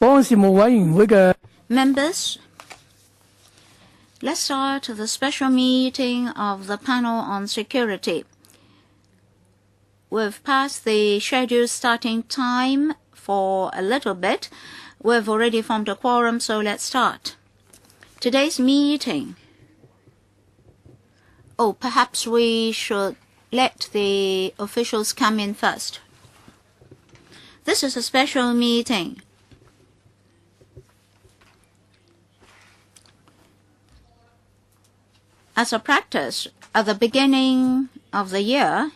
Members, let's start the special meeting of the panel on security. We've passed the scheduled starting time for a little bit. We've already formed a quorum, so let's start. Today's meeting. Perhaps we should let the officials come in first. This is a special meeting. As a practice, at the beginning of the year,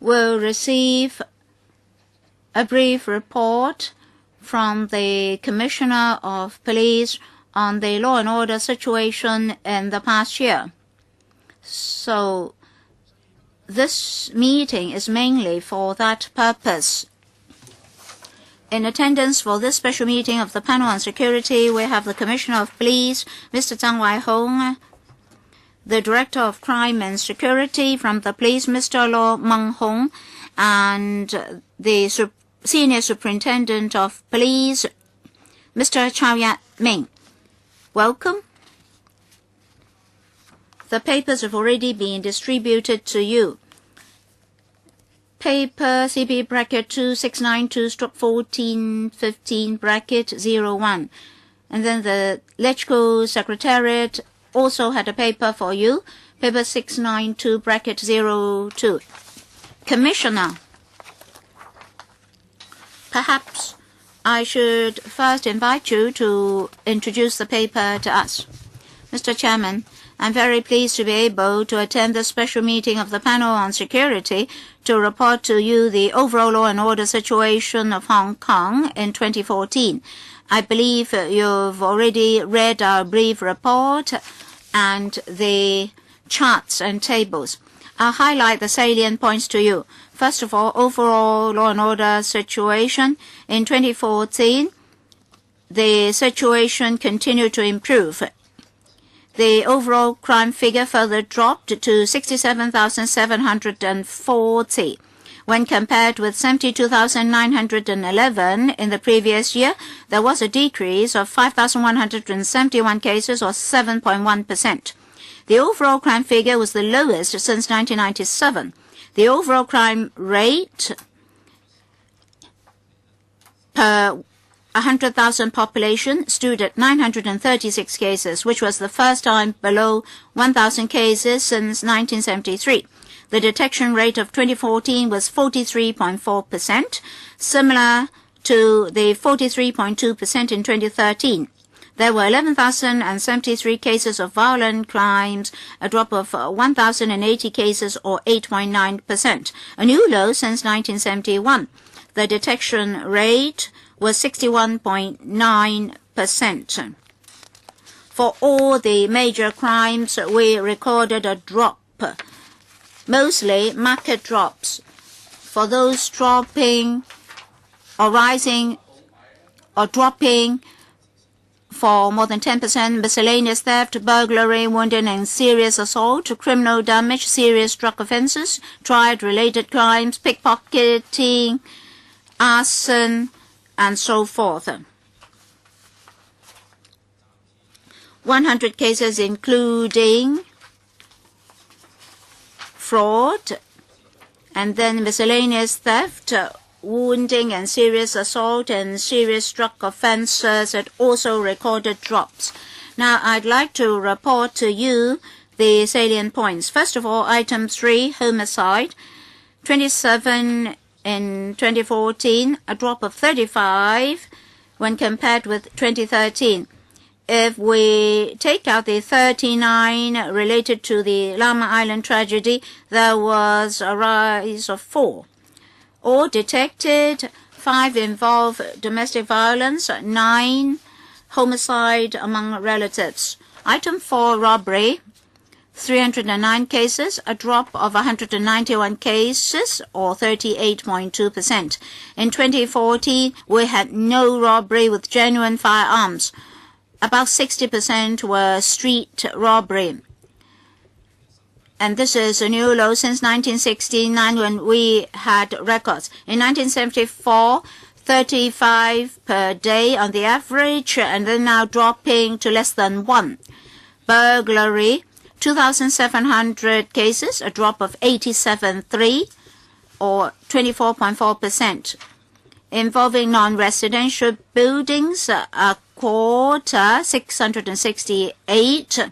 we'll receive a brief report from the Commissioner of Police on the law and order situation in the past year. So this meeting is mainly for that purpose. In attendance for this special meeting of the panel on security, we have the Commissioner of Police, Mr. Zhang Waihong, the Director of Crime and Security from the Police, Mr. Lo Menghong, and the Senior Superintendent of Police, Mr. Chao Yat-ming. Welcome. The papers have already been distributed to you. Paper CP bracket 2692/1415 bracket 01. And then the Legislative Secretariat also had a paper for you. Paper 692 bracket 02. Commissioner, perhaps I should first invite you to introduce the paper to us. Mr. Chairman, I'm very pleased to be able to attend the special meeting of the panel on security to report to you the overall law and order situation of Hong Kong in 2014. I believe you've already read our brief report and the charts and tables. I'll highlight the salient points to you. First of all, overall law and order situation in 2014, the situation continued to improve. The overall crime figure further dropped to 67,740. When compared with 72,911 in the previous year, there was a decrease of 5,171 cases or 7.1%. The overall crime figure was the lowest since 1997. The overall crime rate per 100,000 population stood at 936 cases, which was the first time below 1,000 cases since 1973. The detection rate of 2014 was 43.4%, similar to the 43.2% in 2013. There were 11,073 cases of violent crimes, a drop of 1,080 cases or 8.9%, a new low since 1971. The detection rate was 61.9%. For all the major crimes, we recorded a drop, mostly market drops. For those dropping or rising or dropping for more than 10%, miscellaneous theft, burglary, wounding and serious assault, criminal damage, serious drug offenses, triad-related crimes, pickpocketing, arson, and so forth. 100 cases including fraud, and then miscellaneous theft, wounding and serious assault and serious drug offenses had also recorded drops. Now I'd like to report to you the salient points. First of all, item 3, homicide, 27 in 2014, a drop of 35 when compared with 2013. If we take out the 39 related to the Lamma Island tragedy, there was a rise of 4. All detected, 5 involve domestic violence, 9 homicide among relatives. Item 4, robbery, 309 cases, a drop of 191 cases or 38.2%. In 2014, we had no robbery with genuine firearms. About 60% were street robbery. And this is a new low since 1969 when we had records. In 1974, 35 per day on the average, and then now dropping to less than 1. Burglary, 2,700 cases, a drop of 87.3 or 24.4%. Involving non-residential buildings, a quarter, 668.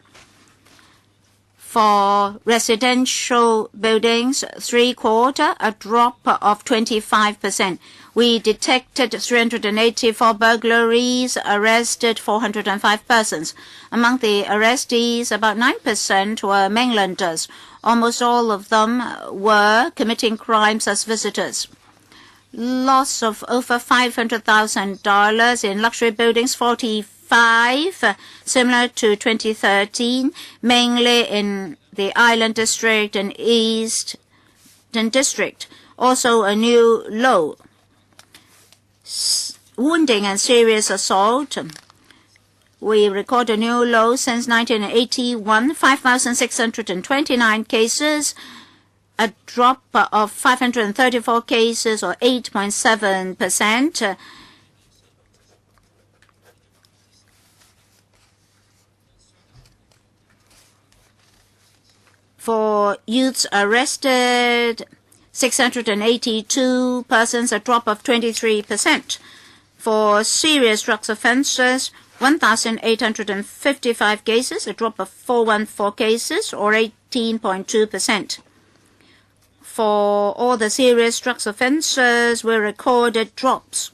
For residential buildings, 3/4, a drop of 25%. We detected 384 burglaries, arrested 405 persons. Among the arrestees, about 9% were mainlanders. Almost all of them were committing crimes as visitors. Loss of over $500,000 in luxury buildings, 45, similar to 2013, mainly in the Island District and Eastern District. Also a new low. Wounding and serious assault. We record a new low since 1981, 5,629 cases, a drop of 534 cases or 8.7%. For youths arrested, 682 persons, a drop of 23%. For serious drugs offenses, 1,855 cases, a drop of 414 cases, or 18.2%. For all the serious drugs offenses, we recorded drops.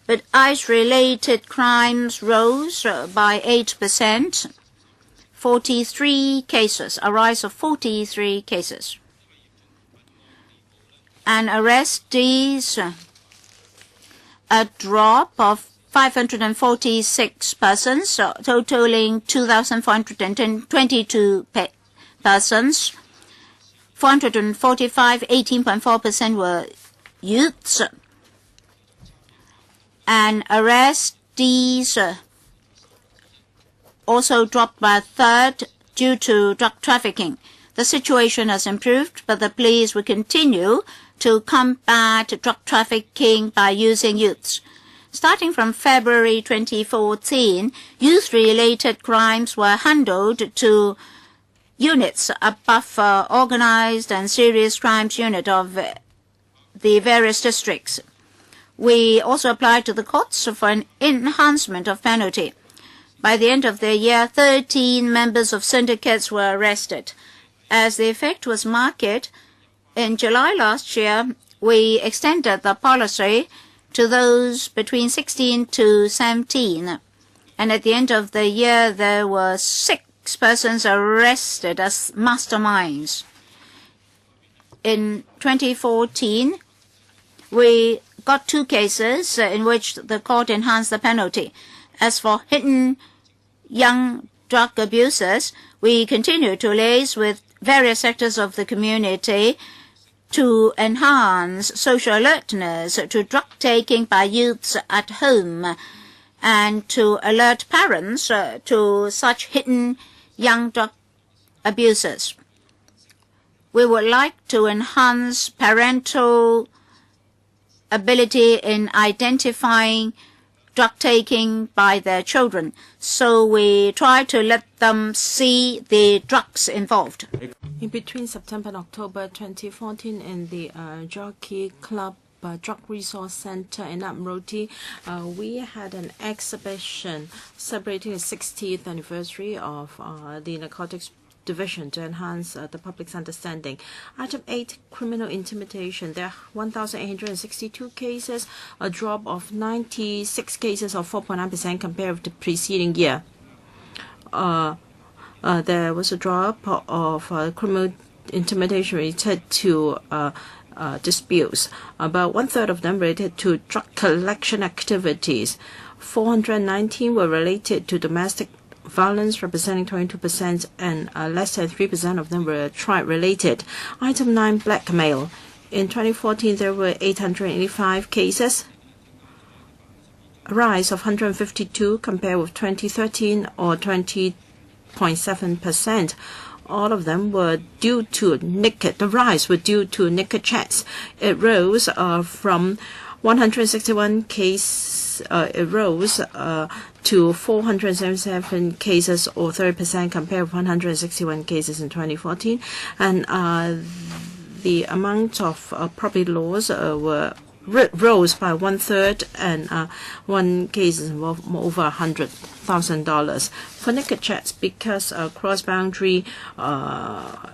But ICE-related crimes rose by 8%, 43 cases, a rise of 43 cases. And arrestees, a drop of 546 persons, totaling 2,422 persons. 445, 18.4% were youths. And arrestees also dropped by a third due to drug trafficking. The situation has improved, but the police will continue to combat drug trafficking by using youths. Starting from February 2014, youth-related crimes were handled to units above organized and serious crimes unit of the various districts. We also applied to the courts for an enhancement of penalty. By the end of the year, 13 members of syndicates were arrested. As the effect was marked, in July last year, we extended the policy to those between 16 to 17. And at the end of the year, there were 6 persons arrested as masterminds. In 2014, we got 2 cases in which the court enhanced the penalty. As for hidden young drug abusers, we continue to liaise with various sectors of the community to enhance social alertness to drug taking by youths at home and to alert parents to such hidden young drug abusers. We would like to enhance parental ability in identifying drug taking by their children. So we try to let them see the drugs involved. In between September and October 2014 in the Jockey Club Drug Resource Center in Admiralty, we had an exhibition celebrating the 60th anniversary of the Narcotics Division to enhance the public's understanding. Item 8, criminal intimidation. There are 1,862 cases, a drop of 96 cases or 4.9% compared with the preceding year. There was a drop of criminal intimidation related to disputes. About 1/3 of them related to drug collection activities. 419 were related to domestic violence, representing 22%, and less than 3% of them were tribe-related. Item 9, blackmail. In 2014, there were 885 cases, a rise of 152 compared with 2013 or 20.7%. all of them were due to the rise were due to naked chats. It rose from 161 cases, it rose to 477 cases, or 30%, compared with 161 cases in 2014. And the amount of property laws rose by 1/3, and one case involved over $100,000 for naked chats, because cross-boundary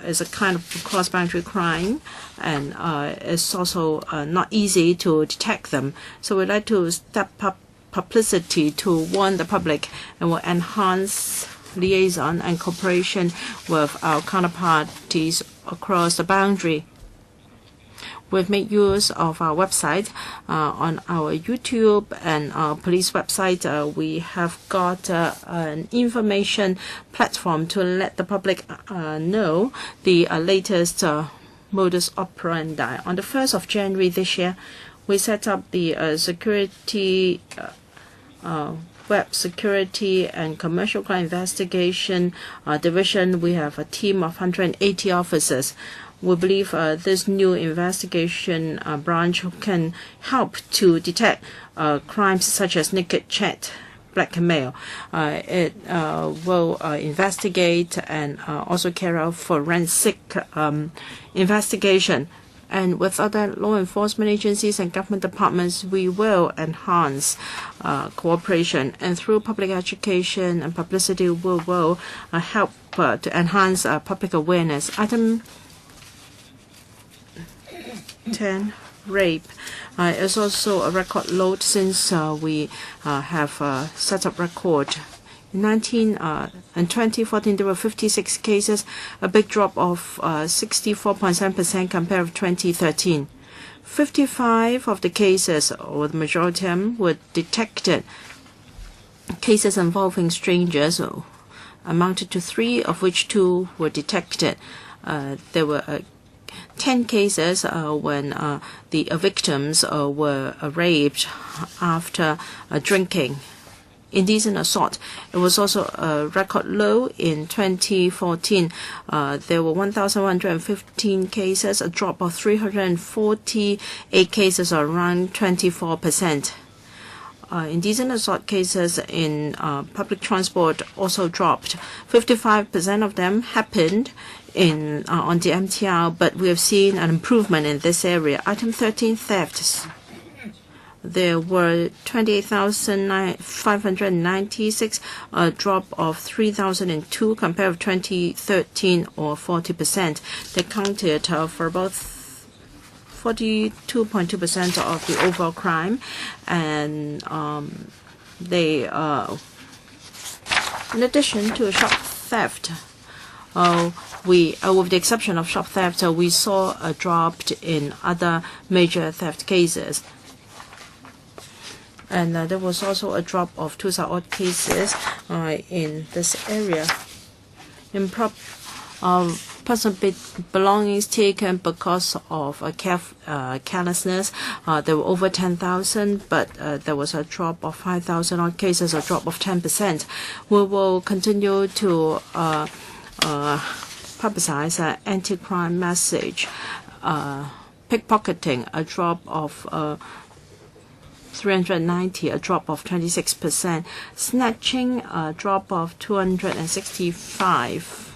is a kind of cross-boundary crime, and it's also not easy to detect them. So we'd like to step up publicity to warn the public, and will enhance liaison and cooperation with our counterparties across the boundary. We've made use of our website. On our YouTube and our police website, we have got an information platform to let the public know the latest modus operandi. On the 1st of January this year, we set up the Web Security and Commercial Crime Investigation Division. We have a team of 180 officers. We believe this new investigation branch can help to detect crimes such as naked chat, blackmail. It will investigate and also carry out forensic investigation. And with other law enforcement agencies and government departments, we will enhance cooperation. And through public education and publicity, we will help to enhance public awareness. Item 10, rape, is also a record load since we have set up record. In 2014, there were 56 cases, a big drop of 64.7% compared with 2013. 55 of the cases, or the majority of them, were detected cases involving strangers, amounted to 3, of which 2 were detected. There were 10 cases when the victims were raped after drinking. Indecent assault. It was also a record low in 2014. There were 1,115 cases, a drop of 348 cases, or around 24%. Indecent assault cases in public transport also dropped. 55% of them happened on the MTR, but we have seen an improvement in this area. Item 13, thefts. There were 28,596, a drop of 3,002 compared with 2013, or 40%. They counted for about 42.2% of the overall crime, and they, in addition to shop theft, with the exception of shop theft, we saw a drop in other major theft cases. And there was also a drop of 2,000 cases in this area. Personal belongings taken because of carelessness, there were over 10,000, but there was a drop of 5,000 odd cases, a drop of 10%. We will continue to publicize an anti-crime message. Pickpocketing, a drop of 390, a drop of 26%. Snatching, a drop of 265.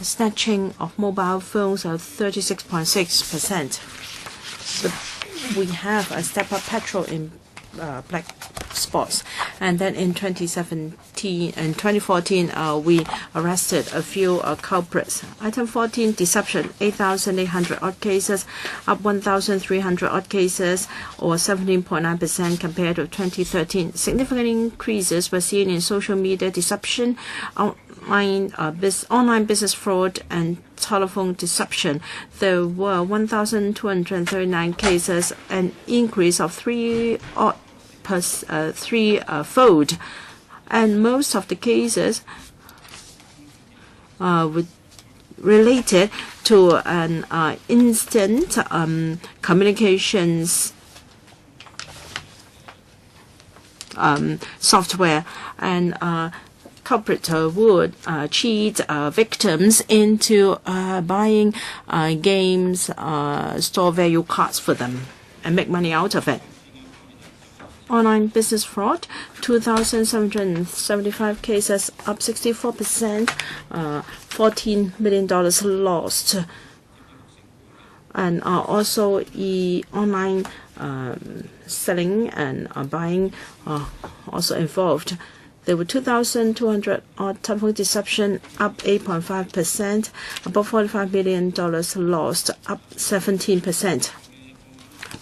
Snatching of mobile phones, 36.6%. We have a step-up petrol in black spots. And then in 2014, we arrested a few culprits. Item 14, deception, 8,800 odd cases, up 1,300 odd cases, or 17.9% compared to 2013. Significant increases were seen in social media deception, online business fraud, and telephone deception. There were 1,239 cases, an increase of threefold, and most of the cases were related to an instant communications software, and culprit would cheat victims into buying games, store value cards for them, and make money out of it. Online business fraud, 2,775 cases, up 64%, $14 million lost. And also online selling and buying also involved. There were 2,200 odd telephone deception, up 8.5%, about $45 million lost, up 17%.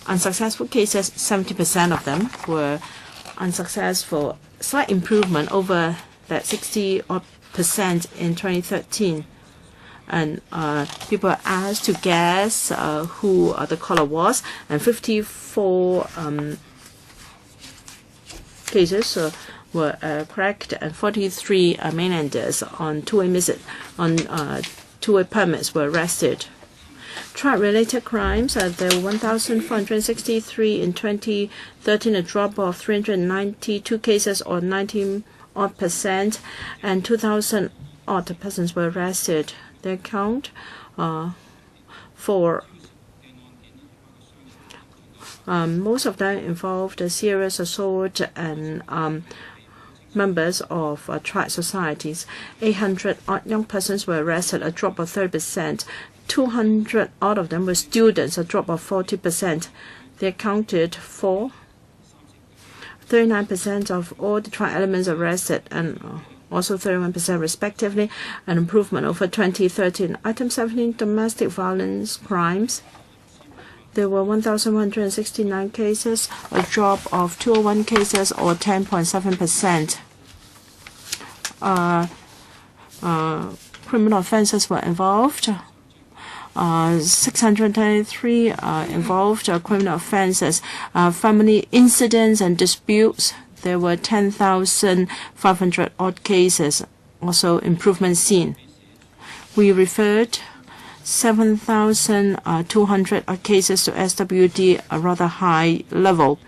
Unsuccessful cases, 70% of them were unsuccessful. Slight improvement over that 60% in 2013. And people are asked to guess who the caller was, and 54 cases were correct, and 43 mainlanders on two-way permits were arrested. Drug-related crimes, there were 1,463 in 2013, a drop of 392 cases or 19% and 2,000 odd persons were arrested. They account for most of them involved a serious assault and members of triad societies. 800 odd young persons were arrested, a drop of 30%. 200 odd of them were students, a drop of 40%. They accounted for 39% of all the triad elements arrested and also 31% respectively, an improvement over 2013. Item 17, domestic violence crimes. There were 1,169 cases, a drop of 201 cases or 10.7%. Criminal offenses were involved. 623 involved criminal offenses. Family incidents and disputes, there were 10,500 odd cases, also improvement seen. We referred 7,200 cases to SWD, a rather high level.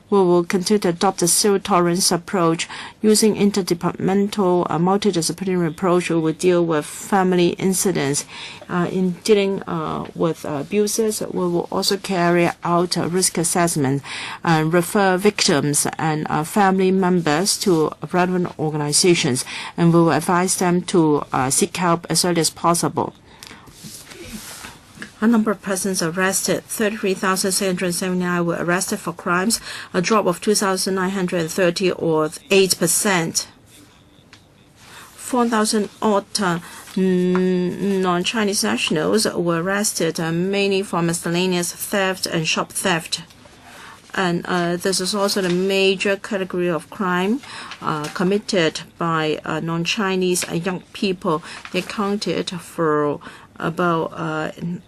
We will continue to adopt a zero-tolerance approach. Using interdepartmental, multidisciplinary approach, we will deal with family incidents. In dealing with abuses, we will also carry out a risk assessment and refer victims and family members to relevant organizations, and we will advise them to seek help as early as possible. A number of persons arrested, 33,679 were arrested for crimes, a drop of 2,930 or 8%. 4,000 odd non-Chinese nationals were arrested, mainly for miscellaneous theft and shop theft. And this is also the major category of crime committed by non-Chinese young people. They accounted for about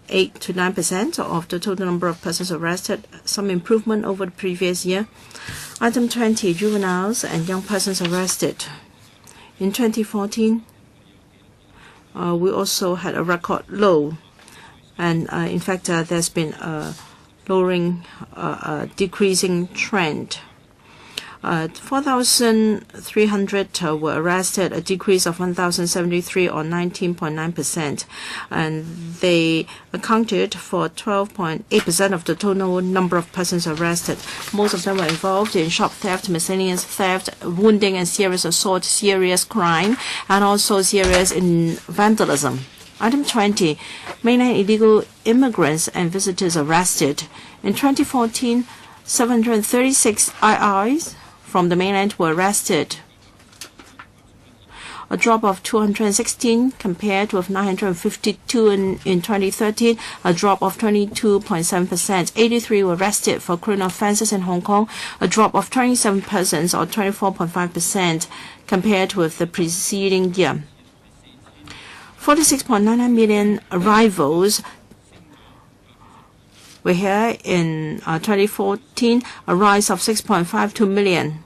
8 to 9% of the total number of persons arrested, some improvement over the previous year. Item 20, juveniles and young persons arrested. In 2014, we also had a record low, and in fact, there's been a decreasing trend. 4,300 were arrested, a decrease of 1,073 or 19.9%, and they accounted for 12.8% of the total number of persons arrested. Most of them were involved in shop theft, miscellaneous theft, wounding and serious assault, serious crime, and also serious vandalism. Item 20, mainland illegal immigrants and visitors arrested. In 2014, 736 IIs from the mainland were arrested, a drop of 216 compared with 952 in 2013, a drop of 22.7%. 83 were arrested for criminal offenses in Hong Kong, a drop of 27 persons or 24.5% compared with the preceding year. 46.99 million arrivals were here in 2014, a rise of 6.52 million.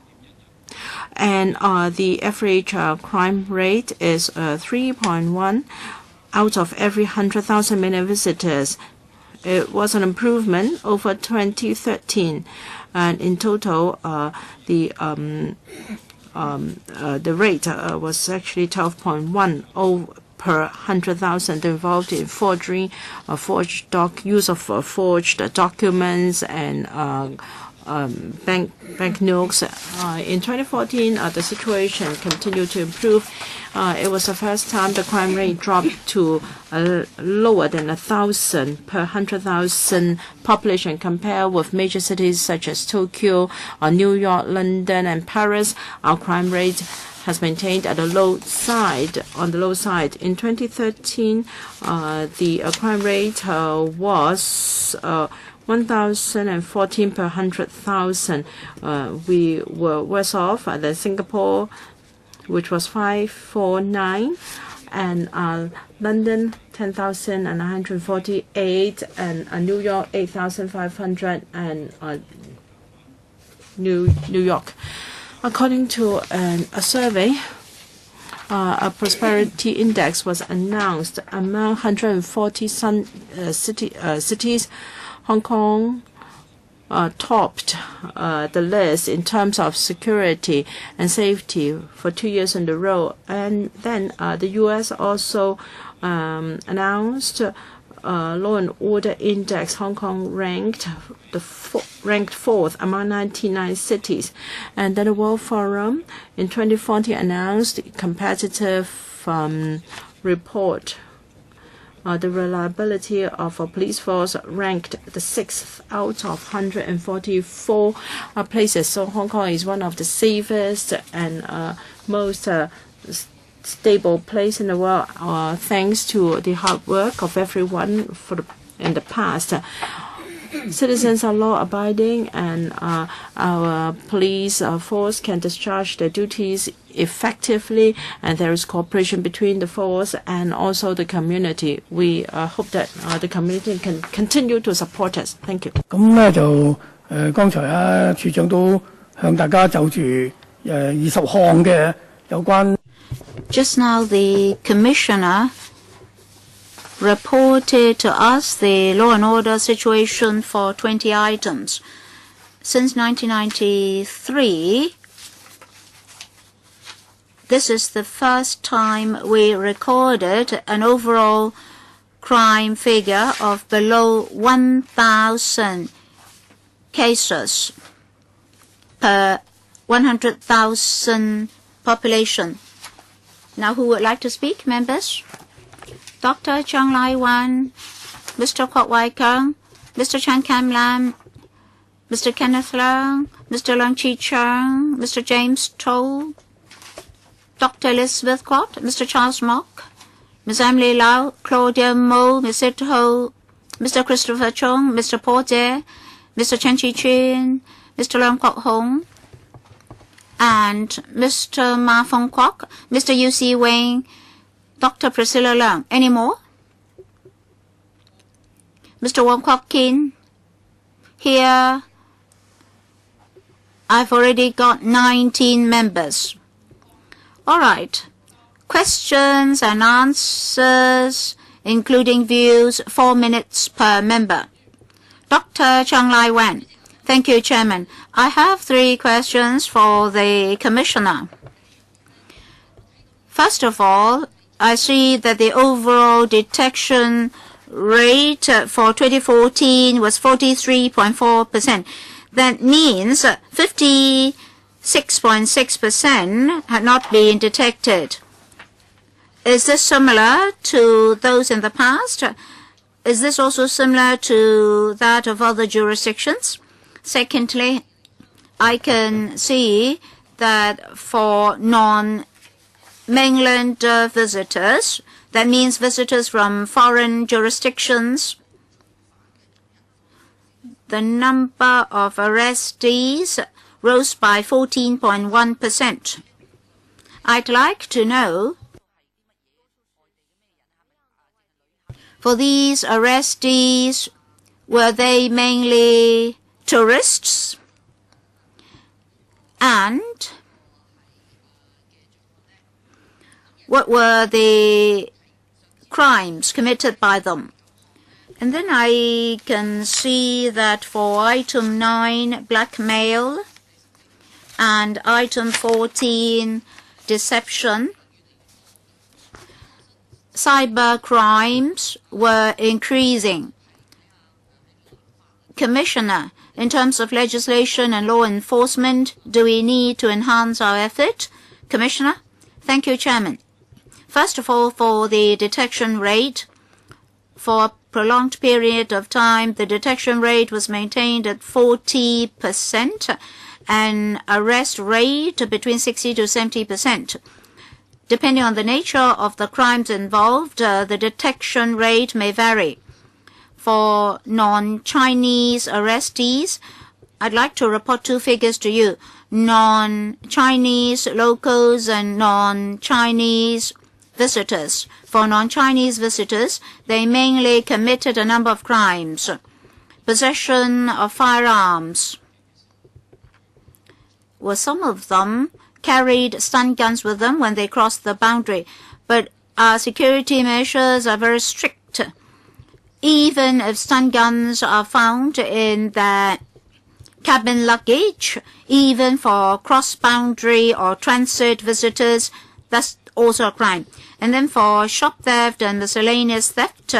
And the average crime rate is 3.1 out of every 100,000 million visitors. It was an improvement over 2013. And in total, the the rate was actually 12.10 per 100,000 involved in forgery, use of forged documents and banknotes. In 2014, the situation continued to improve. It was the first time the crime rate dropped to lower than 1,000 per 100,000 population. Compared with major cities such as Tokyo, New York, London, and Paris, our crime rate has maintained at the low side. On the low side, in 2013, the crime rate was 1,014 per 100,000. We were worse off than Singapore, which was 549, and London 10,148, and New York 8,500, and New York. According to a survey, a prosperity index was announced among 140 cities. Hong Kong topped the list in terms of security and safety for 2 years in a row. And then the U.S. also announced Law and Order Index. Hong Kong ranked fourth among 99 cities. And then the World Forum in 2014 announced competitive report. The reliability of a police force ranked the 6th out of 144 places. So Hong Kong is one of the safest and most stable place in the world, thanks to the hard work of everyone in the past. Citizens are law-abiding, and our police force can discharge their duties effectively, and there is cooperation between the force and also the community. We hope that the community can continue to support us. Thank you. 咁咧就剛才處長都向大家就住20項嘅有關。Just now, the Commissioner reported to us the law and order situation for 20 items. Since 1993, this is the first time we recorded an overall crime figure of below 1,000 cases per 100,000 population. Now, who would like to speak, members? Dr. Chang Lai Wan, Mr. Kwok Wai Kang, Mr. Chan Kam Lam, Mr. Kenneth Leung, Mr. Leung Chi Chung, Mr. James Toll, Dr. Elizabeth Kwok, Mr. Charles Mock, Ms. Emily Lau, Claudia Mo, Ms. Sid Ho, Mr. Christopher Chung, Mr. Paul Dare, Mr. Chen Chi Chin, Mr. Leung Kwok Hong, and Mr. Ma Fong Kwok, Mr. Yu Si Wing, Dr. Priscilla Leung. Any more? Mr. Wong Kwok Kin. Here, I've already got 19 members. All right. Questions and answers, including views, 4 minutes per member. Dr. Chang Lai Wan. Thank you, Chairman. I have 3 questions for the Commissioner. First of all, I see that the overall detection rate for 2014 was 43.4%. That means 56.6% had not been detected. Is this similar to those in the past? Is this also similar to that of other jurisdictions? Secondly, I can see that for non-mainland visitors, that means visitors from foreign jurisdictions, the number of arrestees rose by 14.1%. I'd like to know, for these arrestees, were they mainly tourists? And what were the crimes committed by them? And then I can see that for item 9, blackmail, And item 14, deception. Cyber crimes were increasing. Commissioner, in terms of legislation and law enforcement, do we need to enhance our effort? Commissioner? Thank you, Chairman. First of all, for the detection rate, for a prolonged period of time, the detection rate was maintained at 40% and arrest rate between 60 to 70%. Depending on the nature of the crimes involved, the detection rate may vary. For non-Chinese arrestees, I'd like to report two figures to you. Non-Chinese locals and non-Chinese visitors. For non-Chinese visitors, they mainly committed a number of crimes. Possession of firearms. Well, some of them carried stun guns with them when they crossed the boundary, but our security measures are very strict. Even if stun guns are found in their cabin luggage, even for cross-boundary or transit visitors, that's also a crime. And then for shop theft and miscellaneous theft,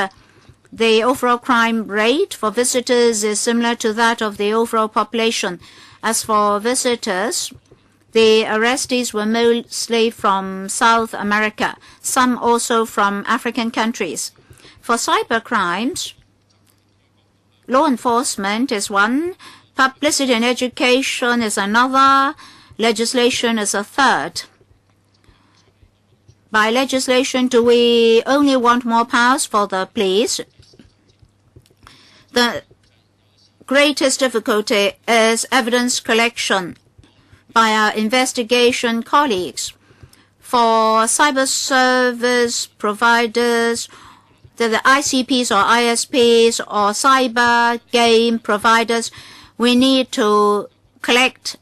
the overall crime rate for visitors is similar to that of the overall population. As for visitors, the arrestees were mostly from South America, some also from African countries. For cyber crimes, law enforcement is one, publicity and education is another, legislation is a third. By legislation, do we only want more powers for the police? The greatest difficulty is evidence collection by our investigation colleagues. For cyber service providers, the ICPs or ISPs or cyber game providers, we need to collect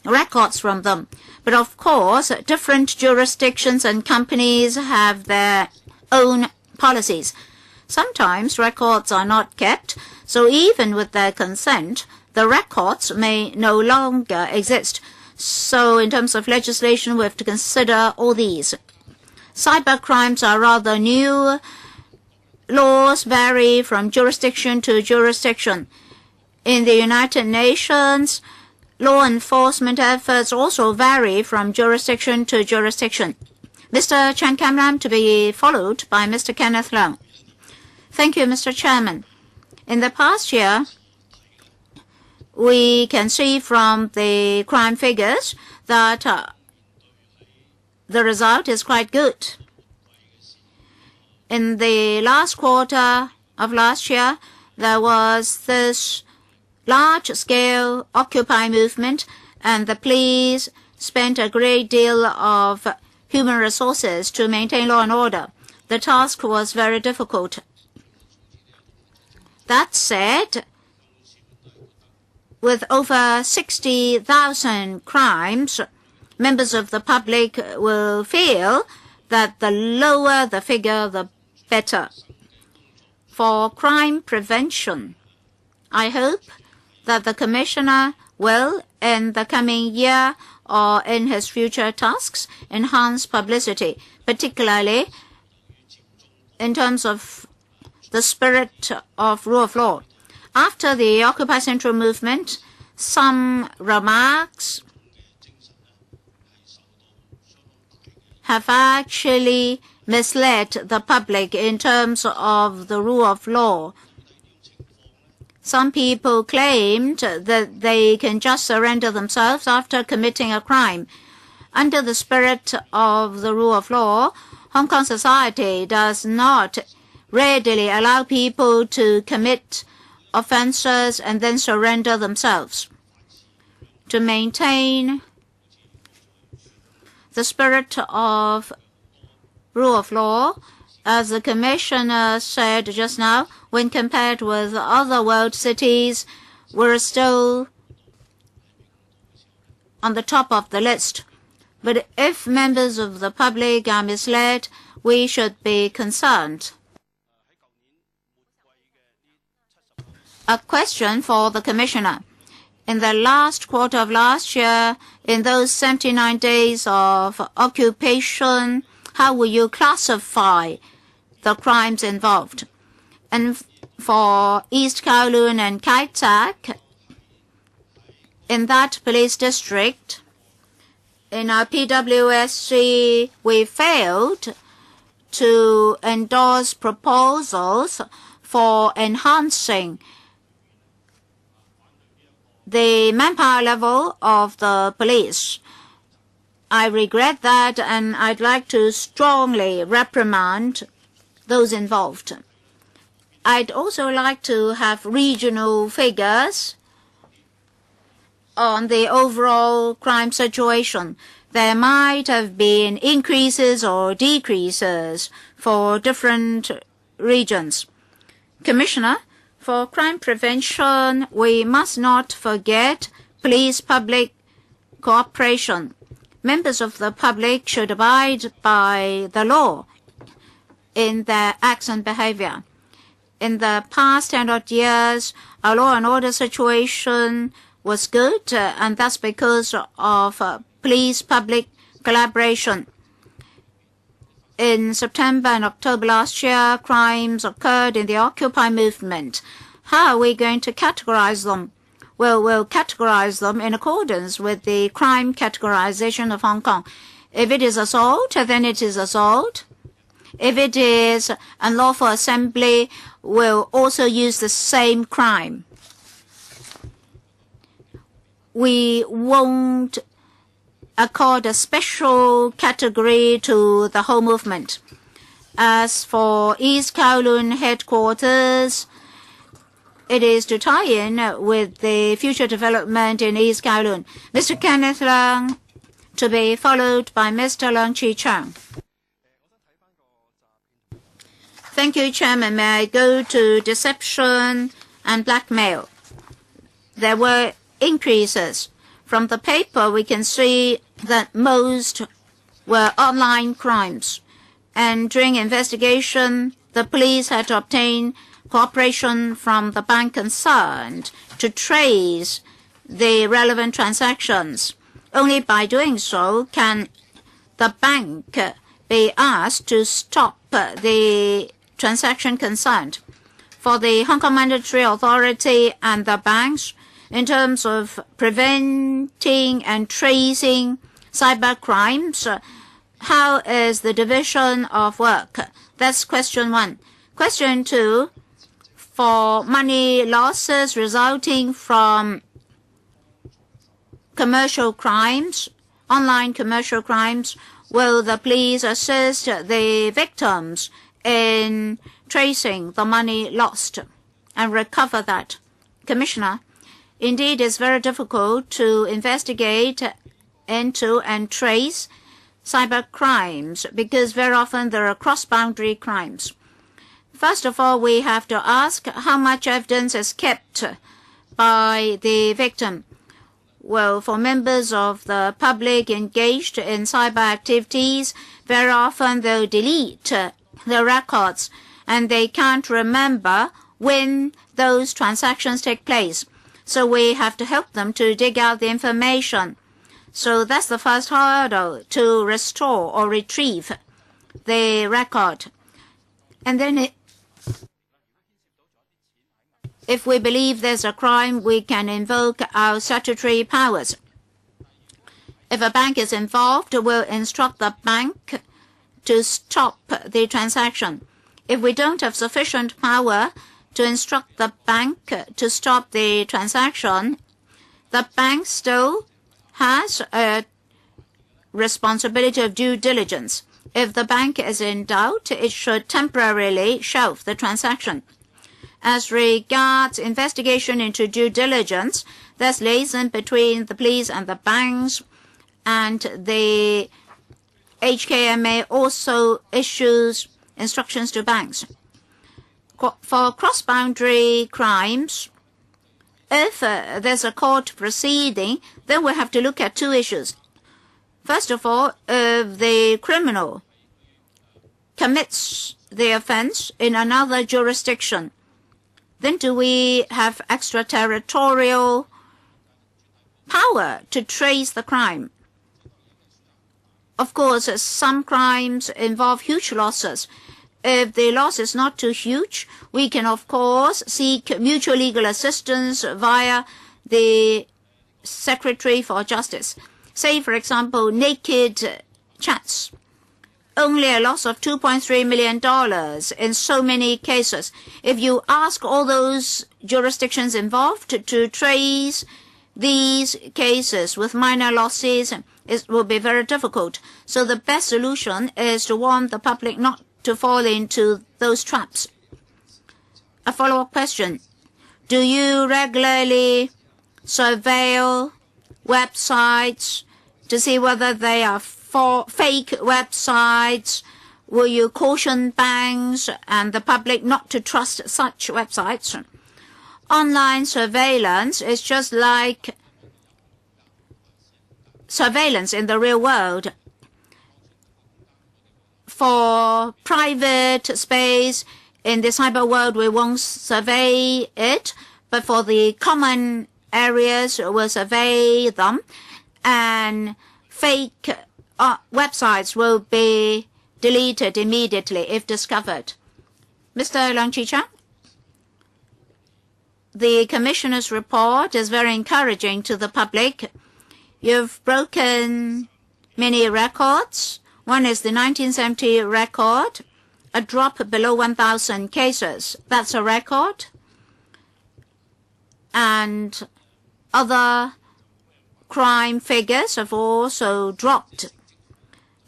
records from them. But of course, different jurisdictions and companies have their own policies. Sometimes records are not kept, so even with their consent, the records may no longer exist. So in terms of legislation, we have to consider all these. Cyber crimes are rather new. Laws vary from jurisdiction to jurisdiction. In the United Nations, law enforcement efforts also vary from jurisdiction to jurisdiction. Mr. Chan Kam-ram to be followed by Mr. Kenneth Leung. Thank you, Mr. Chairman. In the past year, we can see from the crime figures that the result is quite good. In the last quarter of last year, there was this large-scale Occupy movement, and the police spent a great deal of human resources to maintain law and order. The task was very difficult. That said, with over 60,000 crimes, members of the public will feel that the lower the figure, the better. For crime prevention, I hope that the Commissioner will, in the coming year or in his future tasks, enhance publicity, particularly in terms of the spirit of rule of law. After the Occupy Central movement, some remarks have actually misled the public in terms of the rule of law. Some people claimed that they can just surrender themselves after committing a crime. Under the spirit of the rule of law, Hong Kong society does not readily allow people to commit offenses and then surrender themselves. To maintain the spirit of rule of law, as the Commissioner said just now, when compared with other world cities, we're still on the top of the list. But if members of the public are misled, we should be concerned. A question for the Commissioner. in the last quarter of last year, in those 79 days of occupation, how will you classify the crimes involved? And for East Kowloon and Kai Tak, in that police district, in our PWSC, we failed to endorse proposals for enhancing the manpower level of the police. I regret that, and I'd like to strongly reprimand those involved. I'd also like to have regional figures on the overall crime situation. There might have been increases or decreases for different regions. Commissioner, for crime prevention, we must not forget police-public cooperation. Members of the public should abide by the law in their acts and behavior. In the past 10-odd years, our law and order situation was good, and that's because of police-public collaboration. In September and October last year, crimes occurred in the Occupy movement. How are we going to categorize them? Well, we'll categorize them in accordance with the crime categorization of Hong Kong. If it is assault, then it is assault. If it is unlawful assembly, we'll also use the same crime. We won't accord a special category to the whole movement. As for East Kowloon headquarters, it is to tie in with the future development in East Kowloon. Mr. Kenneth Leung, to be followed by Mr. Leung Chi-Chung. Thank you, Chairman. May I go to deception and blackmail? There were increases. From the paper, we can see that most were online crimes. And during investigation, the police had to obtain cooperation from the bank concerned to trace the relevant transactions. Only by doing so can the bank be asked to stop the transaction concerned. For the Hong Kong Monetary Authority and the banks, in terms of preventing and tracing cyber crimes, how is the division of work? That's question one. Question two, for money losses resulting from commercial crimes, online commercial crimes, will the police assist the victims in tracing the money lost and recover that? Commissioner, indeed, it's very difficult to investigate into and trace cyber crimes because very often there are cross-boundary crimes. First of all, we have to ask how much evidence is kept by the victim. Well, for members of the public engaged in cyber activities, very often they'll delete the records and they can't remember when those transactions take place. So we have to help them to dig out the information. So that's the first hurdle, to restore or retrieve the record. And then if we believe there's a crime, we can invoke our statutory powers. If a bank is involved, we'll instruct the bank to stop the transaction. If we don't have sufficient power to instruct the bank to stop the transaction, the bank still has a responsibility of due diligence. If the bank is in doubt, it should temporarily shelve the transaction. As regards investigation into due diligence, there's liaison between the police and the banks, and the HKMA also issues instructions to banks. For cross-boundary crimes, if there's a court proceeding, then we have to look at two issues. First of all, if the criminal commits the offense in another jurisdiction, then do we have extraterritorial power to trace the crime. Of course, some crimes involve huge losses. If the loss is not too huge, we can, of course, seek mutual legal assistance via the Secretary for Justice. Say, for example, naked chats. Only a loss of $2.3 million in so many cases. If you ask all those jurisdictions involved to trace these cases with minor losses, it will be very difficult. So the best solution is to warn the public not to fall into those traps. A follow-up question. Do you regularly surveil websites to see whether they are fake websites? Will you caution banks and the public not to trust such websites? Online surveillance is just like surveillance in the real world. For private space in the cyber world, we won't survey it, but for the common areas, we'll survey them, and fake websites will be deleted immediately if discovered. Mr. Leung Chi-Chang? The Commissioner's report is very encouraging to the public. You've broken many records. One is the 1970 record, a drop below 1,000 cases. That's a record. And other crime figures have also dropped.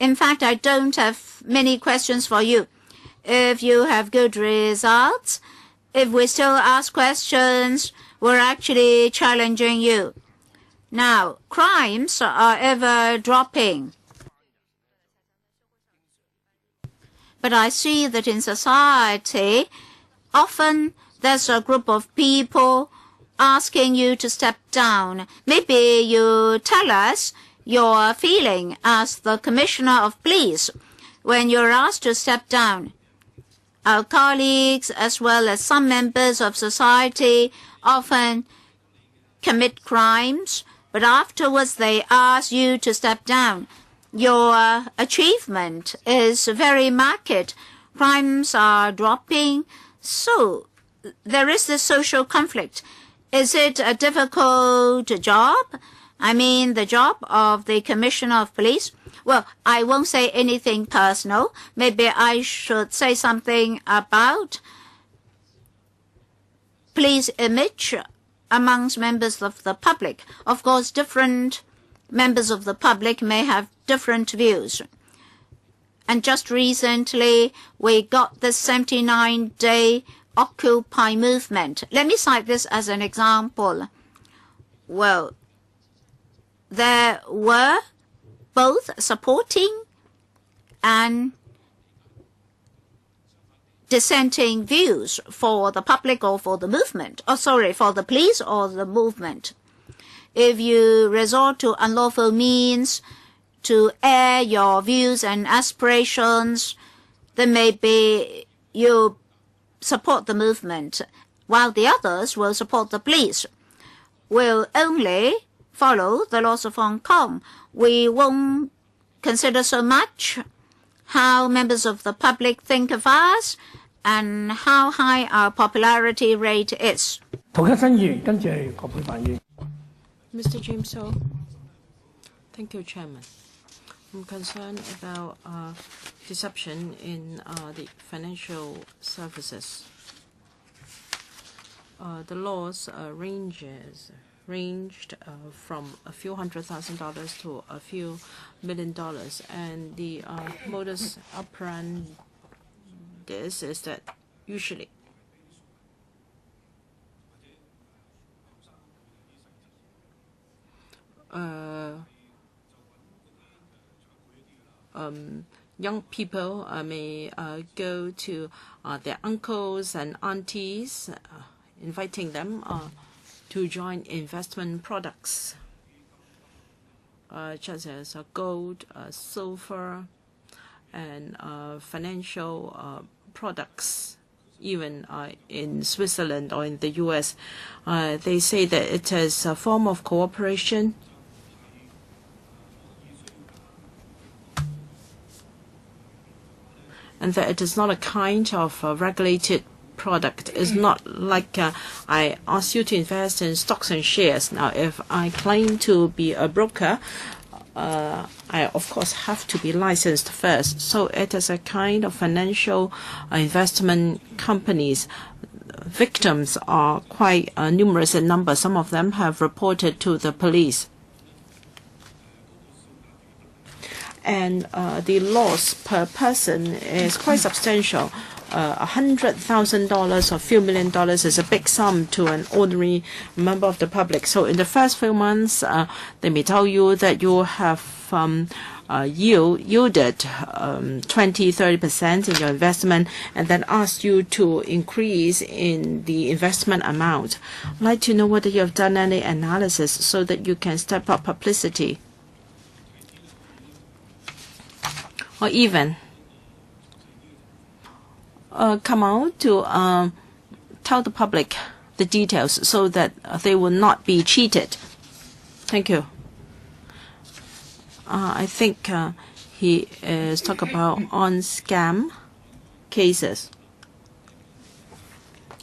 In fact, I don't have many questions for you. If you have good results, if we still ask questions, we're actually challenging you. Now, crimes are ever dropping. But I see that in society, often there's a group of people asking you to step down. Maybe you tell us your feeling as the Commissioner of Police when you're asked to step down. Our colleagues, as well as some members of society, often commit crimes, but afterwards they ask you to step down. Your achievement is very marked. Crimes are dropping, so there is this social conflict. Is it a difficult job? I mean, the job of the Commissioner of Police? Well, I won't say anything personal. Maybe I should say something about police image amongst members of the public. Of course, different members of the public may have different views. And just recently, we got the 79-day Occupy movement. Let me cite this as an example. Well, there were both supporting and dissenting views for the public or for the movement. For the police or the movement. If you resort to unlawful means to air your views and aspirations, then maybe you support the movement, while the others will support the police. We'll only follow the laws of Hong Kong. We won't consider so much how members of the public think of us and how high our popularity rate is. Mr. James Ho. Thank you, Chairman. I'm concerned about deception in the financial services. The loss ranged from a few $100,000 to a few $1 million, and the modus operandi is that usually young people may go to their uncles and aunties, inviting them to join investment products, such as gold, silver, and financial products even in Switzerland or in the U.S. They say that it is a form of cooperation. And that it is not a kind of regulated product. It's not like I ask you to invest in stocks and shares. Now, if I claim to be a broker, I, of course, have to be licensed first. So it is a kind of financial investment companies. Victims are quite numerous in number. Some of them have reported to the police. And the loss per person is quite substantial. $100,000 or a few $1 million is a big sum to an ordinary member of the public. So in the first few months, they may tell you that you have yielded 20-30% in your investment, and then ask you to increase in the investment amount. I'd like to know whether you have done any analysis so that you can step up publicity. Or even come out to tell the public the details so that they will not be cheated. Thank you. I think he is talking about on scam cases.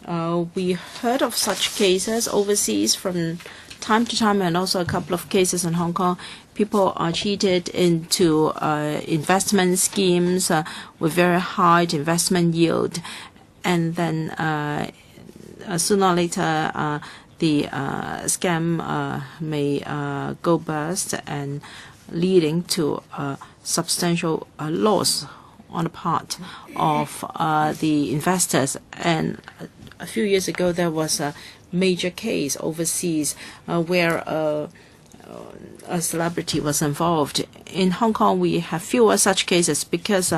We heard of such cases overseas from time to time, and also a couple of cases in Hong Kong. People are cheated into investment schemes with very high investment yield, and then sooner or later the scam may go bust, and leading to substantial loss on the part of the investors. And a few years ago, there was a major case overseas where a celebrity was involved. In Hong Kong, we have fewer such cases because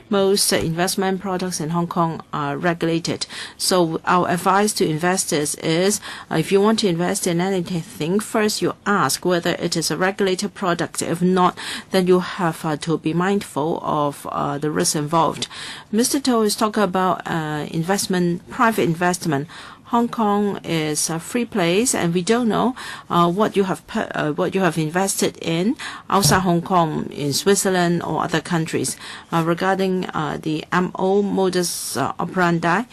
most investment products in Hong Kong are regulated. So our advice to investors is, if you want to invest in anything, first you ask whether it is a regulated product. If not, then you have to be mindful of the risks involved. Mr. To is talking about investment, private investment. Hong Kong is a free place, and we don't know what you have invested in outside Hong Kong, in Switzerland or other countries. Regarding the MO modus operandi,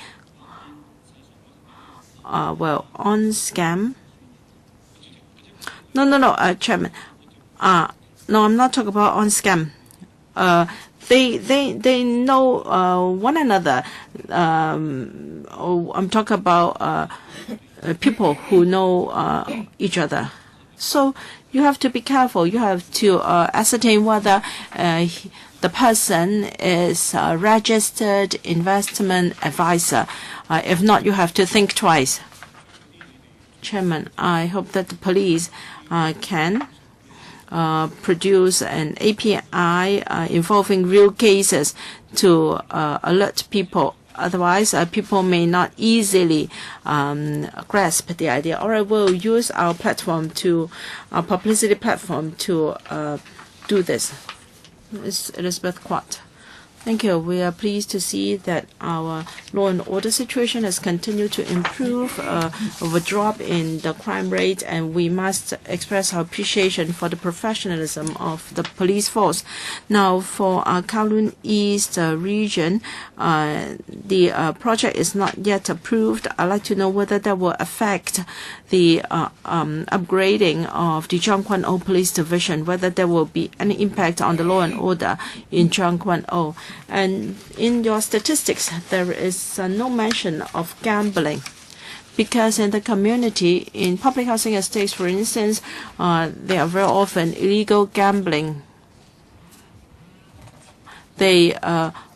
well, on scam. No, Chairman. No, I'm not talking about on scam. They know one another. I'm talking about people who know each other. So you have to be careful. You have to ascertain whether the person is a registered investment advisor. If not, you have to think twice. Chairman, I hope that the police can produce an API involving real cases to alert people. Otherwise, people may not easily grasp the idea. Or I will use our platform to, our publicity platform to do this. Ms. Elizabeth Quat. Thank you. We are pleased to see that our law and order situation has continued to improve with a drop in the crime rate, and we must express our appreciation for the professionalism of the police force. Now, for our Kowloon East region, the project is not yet approved. I'd like to know whether that will affect the upgrading of the Tseung Kwan O Police Division, whether there will be any impact on the law and order in Tseung Kwan O. And in your statistics, there is no mention of gambling, because in the community, in public housing estates, for instance, there are very often illegal gambling. They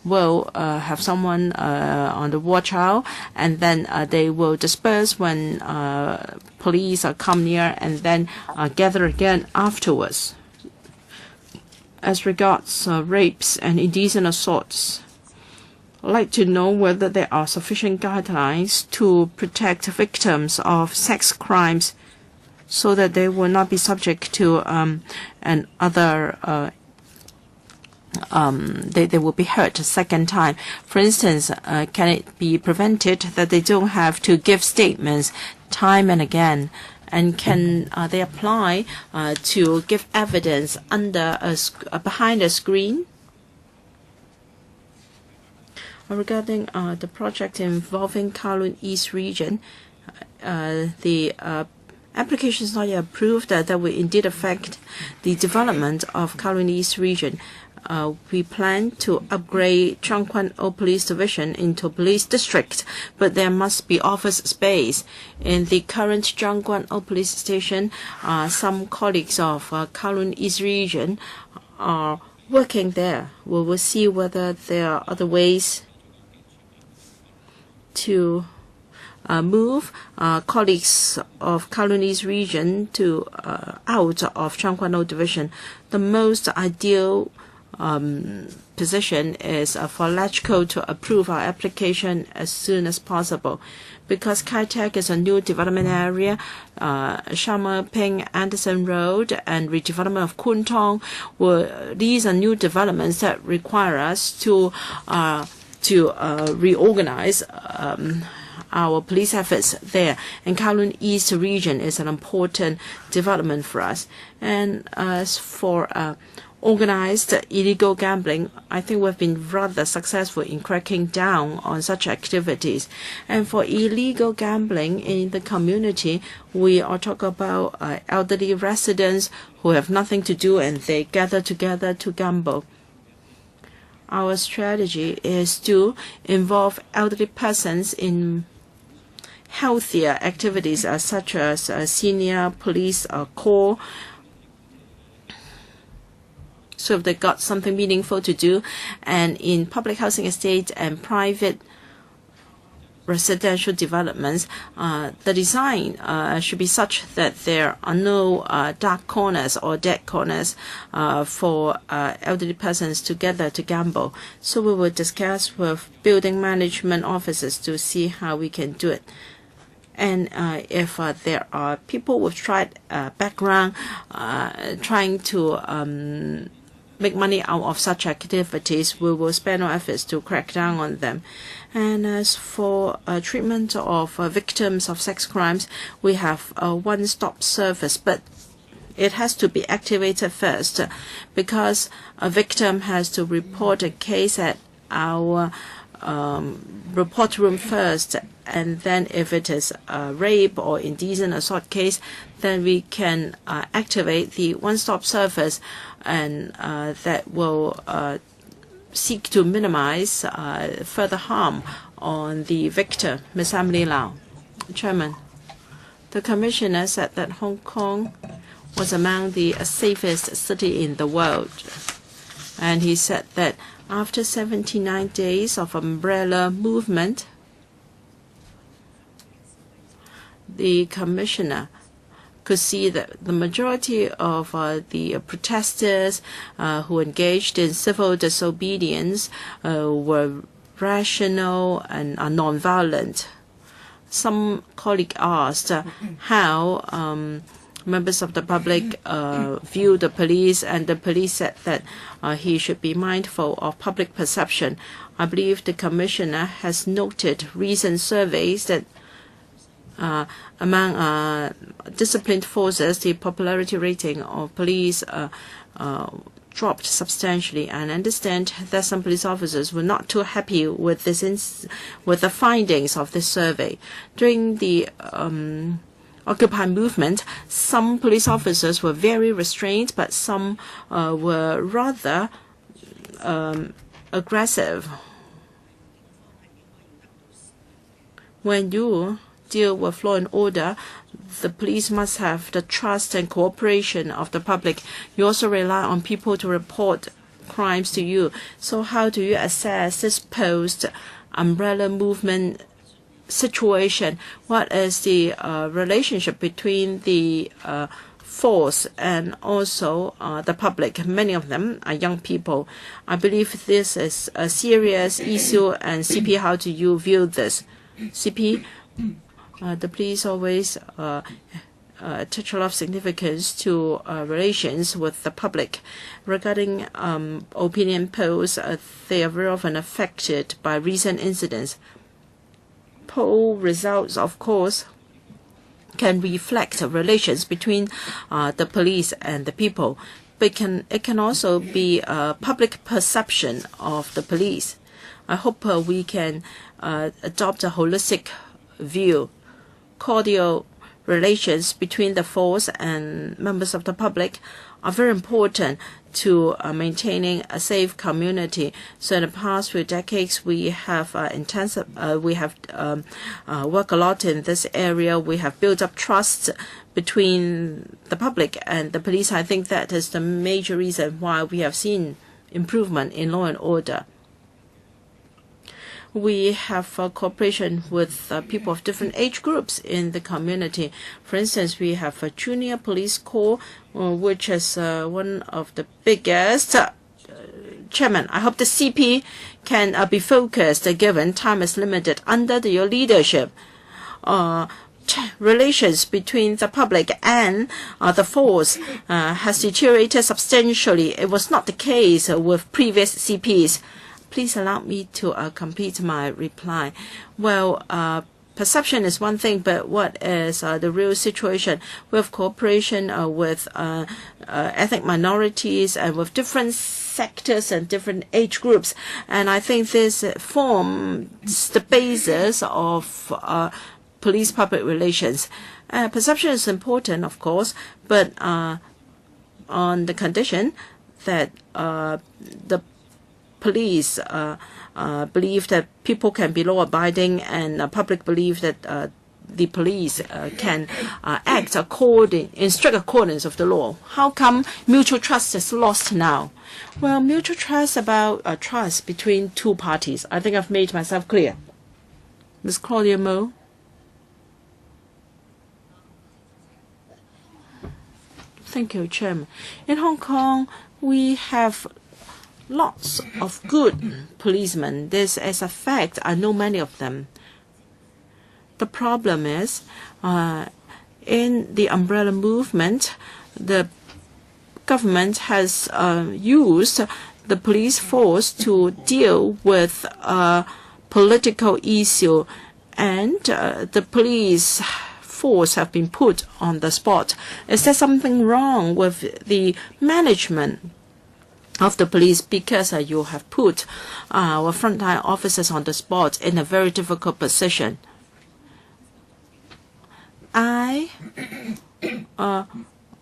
will have someone on the watch out, and then they will disperse when police come near, and then gather again afterwards. As regards rapes and indecent assaults, I'd like to know whether there are sufficient guidelines to protect victims of sex crimes so that they will not be subject to other they will be hurt a second time. For instance, can it be prevented that they don't have to give statements time and again? And can they apply to give evidence under behind a screen? Regarding the project involving Kowloon East region, the application is not yet approved that will indeed affect the development of Kowloon East region. We plan to upgrade Chung Kwan O Police Division into police district, but there must be office space. In the current Chung Kwan O Police Station, some colleagues of Kowloon East region are working there. We will see whether there are other ways to move colleagues of Kowloon East region to out of Chung Kwan O Division. The most ideal position is for LegCo to approve our application as soon as possible. Because Kai Tak is a new development area, Shama Ping Anderson Road and redevelopment of Kwun Tong, these are new developments that require us to reorganize our police efforts there. And Kowloon East region is an important development for us. And as for organized illegal gambling, I think we've been rather successful in cracking down on such activities. And for illegal gambling in the community, we are talking about elderly residents who have nothing to do and they gather together to gamble. Our strategy is to involve elderly persons in healthier activities such as senior police corps, so they got something meaningful to do. And in public housing estates and private residential developments, the design should be such that there are no dark corners or dead corners for elderly persons to gather to gamble. So we will discuss with building management officers to see how we can do it. And if there are people with tried background trying to make money out of such activities, we will spend our efforts to crack down on them. And as for treatment of victims of sex crimes, we have a one-stop service, but it has to be activated first because a victim has to report a case at our report room first, and then if it is a rape or indecent assault case, then we can activate the one-stop service, and that will seek to minimize further harm on the victim. Ms. Emily Lau. Chairman, the Commissioner said that Hong Kong was among the safest city in the world, and he said that after 79 days of umbrella movement, the Commissioner could see that the majority of the protesters who engaged in civil disobedience were rational and non-violent. Some colleague asked how members of the public view the police, and the police said that he should be mindful of public perception. I believe the Commissioner has noted recent surveys that among disciplined forces, the popularity rating of police dropped substantially, and I understand that some police officers were not too happy with with the findings of this survey. During the Occupy movement, some police officers were very restrained, but some were rather aggressive. When you deal with law and order, the police must have the trust and cooperation of the public. You also rely on people to report crimes to you. So how do you assess this post-umbrella movement situation? What is the relationship between the force and also the public? Many of them are young people. I believe this is a serious issue, and CP, how do you view this? CP, the police always attach a lot of significance to relations with the public. Regarding opinion polls, they are very often affected by recent incidents. Poll results, of course, can reflect relations between the police and the people, but it can also be a public perception of the police. I hope we can adopt a holistic view. Cordial relations between the force and members of the public are very important to maintaining a safe community. So in the past few decades, we have worked a lot in this area. We have built up trust between the public and the police. I think that is the major reason why we have seen improvement in law and order. We have cooperation with people of different age groups in the community. For instance, we have a junior police corps, which is one of the biggest. Chairman, I hope the CP can be focused, given time is limited. Under your leadership, relations between the public and the force has deteriorated substantially. It was not the case with previous CPs. Please allow me to complete my reply. Well, perception is one thing, but what is the real situation? We have cooperation with ethnic minorities and with different sectors and different age groups. And I think this forms the basis of police-public relations. Perception is important, of course, but on the condition that the police believe that people can be law-abiding and public believe that the police can act in strict accordance of the law. How come mutual trust is lost now? Well, mutual trust about trust between two parties. I think I've made myself clear. Ms. Claudia Mo. Thank you, Chairman. In Hong Kong, we have lots of good policemen. This is a fact. I know many of them. The problem is, in the umbrella movement, the government has used the police force to deal with political issue, and the police force have been put on the spot. Is there something wrong with the management of the police, because you have put our frontline officers on the spot in a very difficult position? I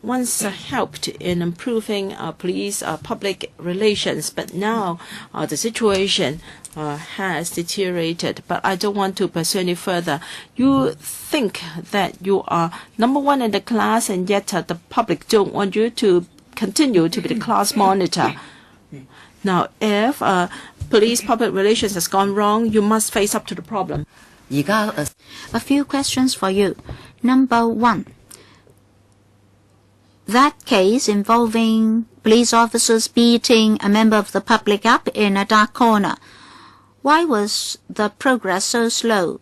once helped in improving police public relations, but now the situation has deteriorated. But I don't want to pursue any further. You think that you are number one in the class, and yet the public don't want you to continue to be the class monitor. Now, if police public relations has gone wrong, you must face up to the problem. A few questions for you. Number one, that case involving police officers beating a member of the public up in a dark corner. Why was the progress so slow?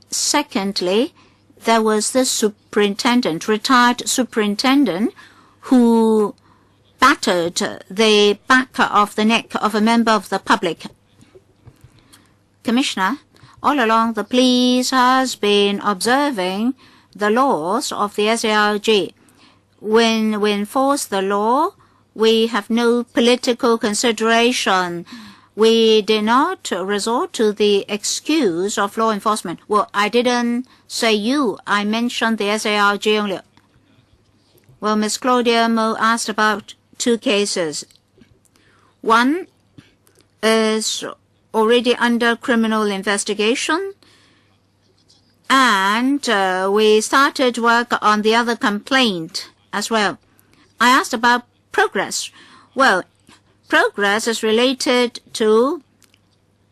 Secondly, there was the retired superintendent, who battered the back of the neck of a member of the public. Commissioner, all along the police has been observing the laws of the SARG. When we enforce the law, we have no political consideration. We did not resort to the excuse of law enforcement. Well, I didn't say you. I mentioned the SARG only. Well, Ms. Claudia Mo asked about two cases. One is already under criminal investigation, and we started work on the other complaint as well. I asked about progress. Well, progress is related to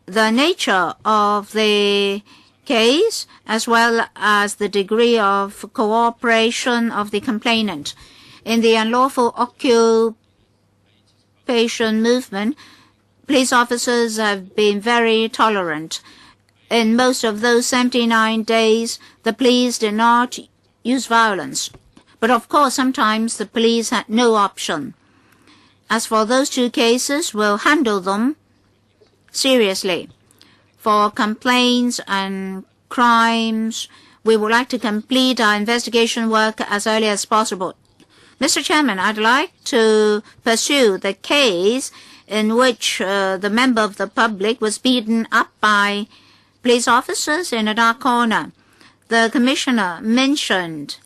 the nature of the case as well as the degree of cooperation of the complainant. In the unlawful occupation movement, police officers have been very tolerant. in most of those 79 days, the police did not use violence. But of course, sometimes the police had no option. As for those 2 cases, we'll handle them seriously. For complaints and crimes, we would like to complete our investigation work as early as possible. Mr. Chairman, I'd like to pursue the case in which the member of the public was beaten up by police officers in a dark corner. The Commissioner mentioned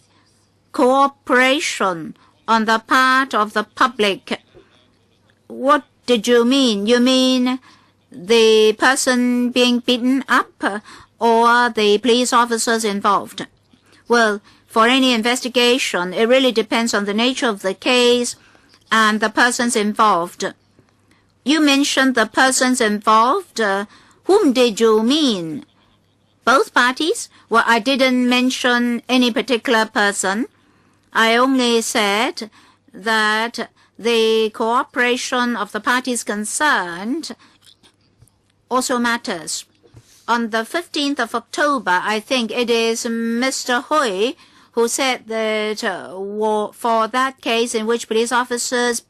cooperation on the part of the public. What did you mean? You mean the person being beaten up or the police officers involved? Well, for any investigation, it really depends on the nature of the case and the persons involved. You mentioned the persons involved. Whom did you mean? Both parties? Well, I didn't mention any particular person. I only said that the cooperation of the parties concerned also matters. On the 15th of October, I think it is Mr. Hui who said that for that case in which police officers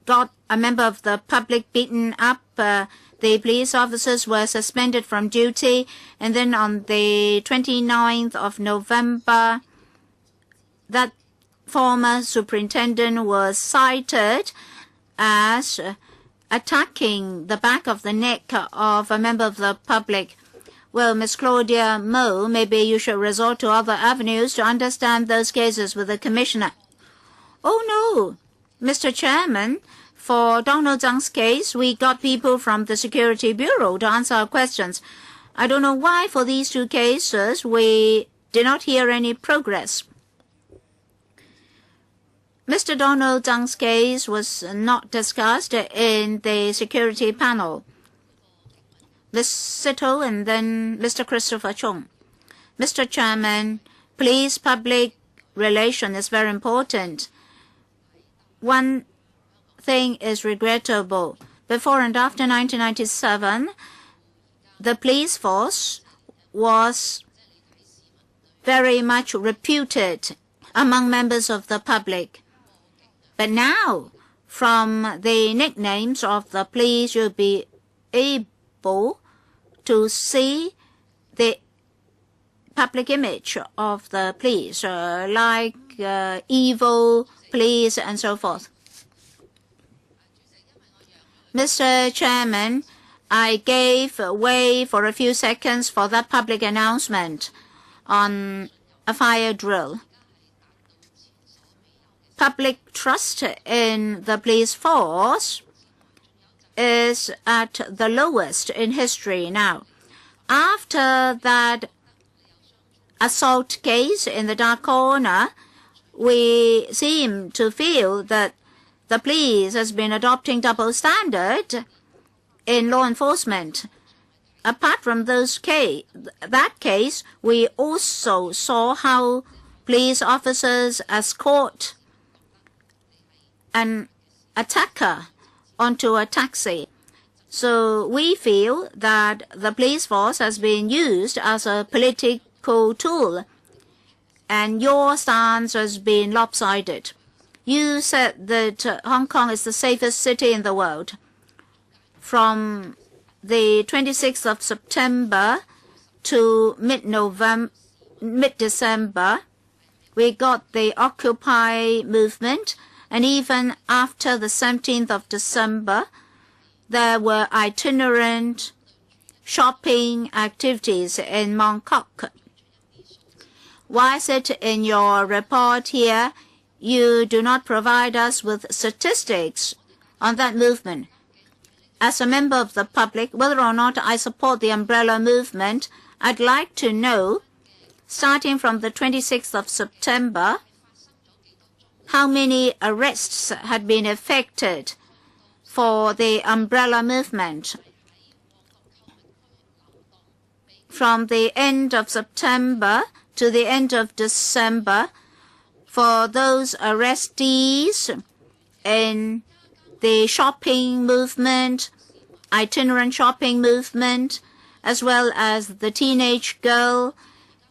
got a member of the public beaten up, the police officers were suspended from duty, and then on the 29th of November, that former superintendent was cited as attacking the back of the neck of a member of the public. Well, Ms. Claudia Mo, maybe you should resort to other avenues to understand those cases with the Commissioner. Oh, no, Mr. Chairman, for Donald Zhang's case, we got people from the Security Bureau to answer our questions. I don't know why for these 2 cases we did not hear any progress. Mr. Donald Zhang's case was not discussed in the security panel. Ms. Sito and then Mr. Christopher Chung. Mr. Chairman, police public relation is very important. One thing is regrettable. Before and after 1997, the police force was very much reputed among members of the public. But now, from the nicknames of the police, you'll be able to see the public image of the police, like evil police and so forth. Mr. Chairman, I gave way for a few seconds for that public announcement on a fire drill. Public trust in the police force is at the lowest in history now. After that assault case in the dark corner, we seem to feel that the police has been adopting double standard in law enforcement. Apart from that case, we also saw how police officers escort an attacker onto a taxi. So we feel that the police force has been used as a political tool, and your stance has been lopsided. You said that Hong Kong is the safest city in the world. From the 26th of September to mid-December, we got the Occupy movement, and even after the 17th of December, there were itinerant shopping activities in Mongkok. Why is it in your report here you do not provide us with statistics on that movement? As a member of the public, whether or not I support the umbrella movement, I'd like to know, starting from the 26th of September, how many arrests had been effected for the umbrella movement. From the end of September to the end of December, for those arrestees in the shopping movement itinerant shopping movement, as well as the teenage girl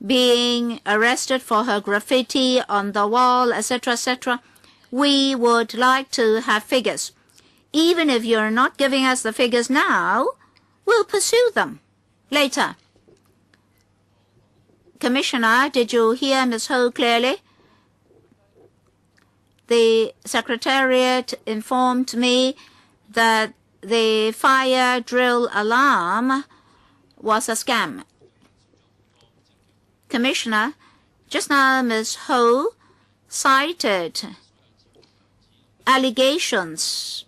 being arrested for her graffiti on the wall, etc., etc. We would like to have figures. Even if you're not giving us the figures now, we'll pursue them later. Commissioner, did you hear Ms. Ho clearly? The Secretariat informed me that the fire drill alarm was a scam. Commissioner, just now Ms. Ho cited allegations,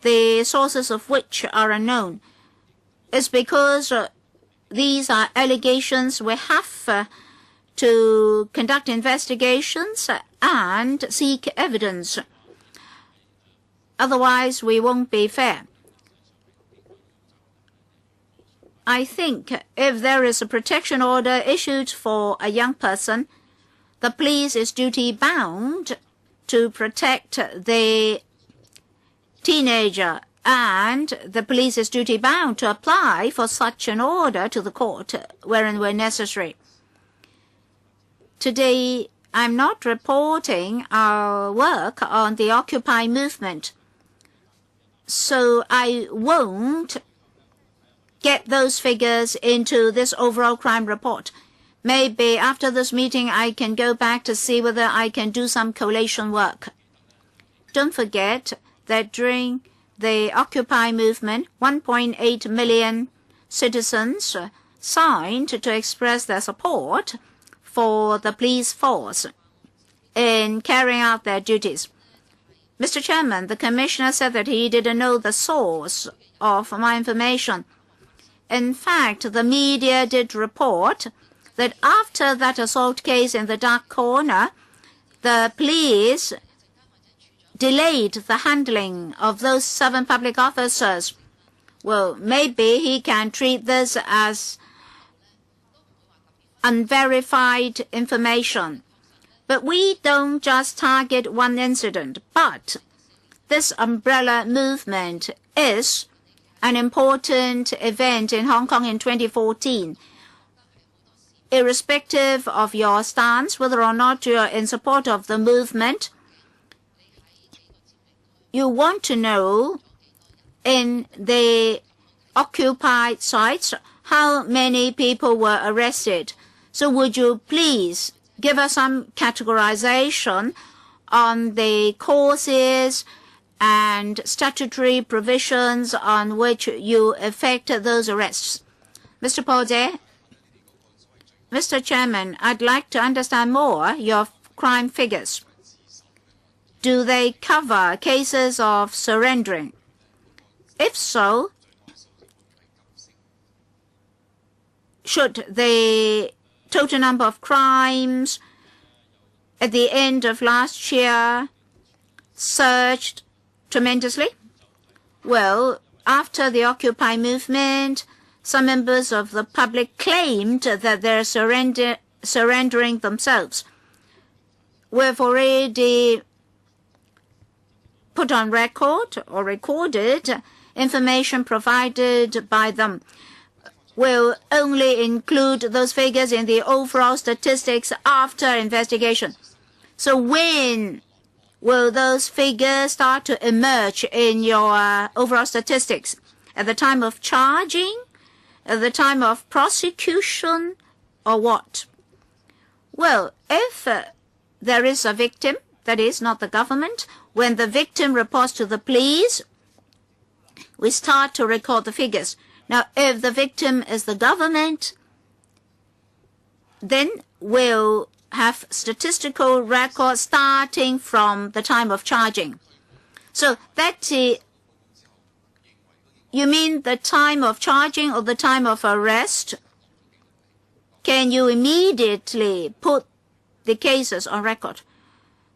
the sources of which are unknown. It's because these are allegations. We have to conduct investigations and seek evidence. Otherwise, we won't be fair. I think if there is a protection order issued for a young person, the police is duty-bound to protect the teenager, and the police is duty-bound to apply for such an order to the court wherein where necessary. Today, I'm not reporting our work on the Occupy movement, so I won't get those figures into this overall crime report. Maybe after this meeting, I can go back to see whether I can do some collation work. Don't forget that during the Occupy movement, 1.8 million citizens signed to express their support for the police force in carrying out their duties. Mr. Chairman, the Commissioner said that he didn't know the source of my information. In fact, the media did report that after that assault case in the Dark Corner, the police delayed the handling of those 7 public officers. Well, maybe he can treat this as unverified information. But we don't just target one incident, but this umbrella movement is an important event in Hong Kong in 2014. Irrespective of your stance, whether or not you are in support of the movement, you want to know in the occupied sites how many people were arrested. So would you please give us some categorization on the causes and statutory provisions on which you effect those arrests? Mr. Pose? Mr. Chairman, I'd like to understand more your crime figures. Do they cover cases of surrendering? If so, should the total number of crimes at the end of last year surged tremendously? Well, after the Occupy movement, some members of the public claimed that they're surrendering themselves. We've already put on record or recorded information provided by them. Will only include those figures in the overall statistics after investigation. So when will those figures start to emerge in your overall statistics? At the time of charging? At the time of prosecution? Or what? Well, if there is a victim, that is not the government, when the victim reports to the police, we start to record the figures. Now, if the victim is the government, then we'll have statistical records starting from the time of charging. So that you mean the time of charging or the time of arrest? Can you immediately put the cases on record?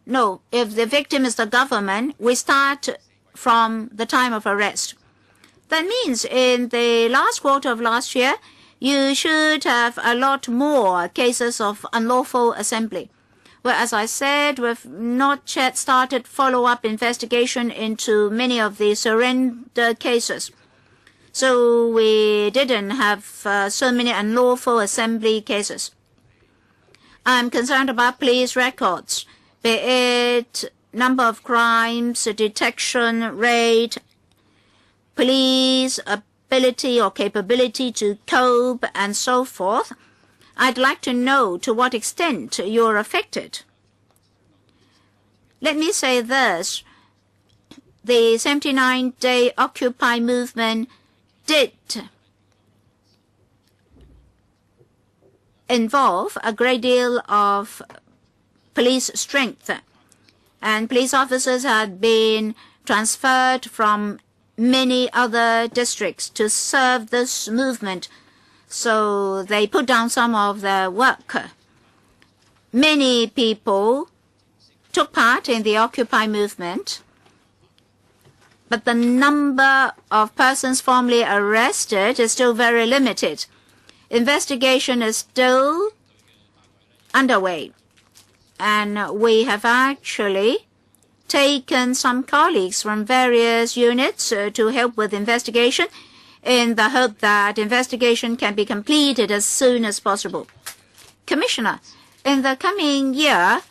No, if the victim is the government, we start from the time of arrest. That means in the last quarter of last year, you should have a lot more cases of unlawful assembly. Well, as I said, we've not yet started follow-up investigation into many of the surrender cases. So we didn't have so many unlawful assembly cases. I'm concerned about police records, be it number of crimes, detection rate, police ability or capability to cope, and so forth. I'd like to know to what extent you're affected. Let me say this. The 79-day Occupy movement did involve a great deal of police strength, and police officers had been transferred from many other districts to serve this movement. So they put down some of their work. Many people took part in the Occupy movement, but the number of persons formally arrested is still very limited. Investigation is still underway, and we have actually taken some colleagues from various units to help with investigation in the hope that investigation can be completed as soon as possible. Commissioner, in the coming year,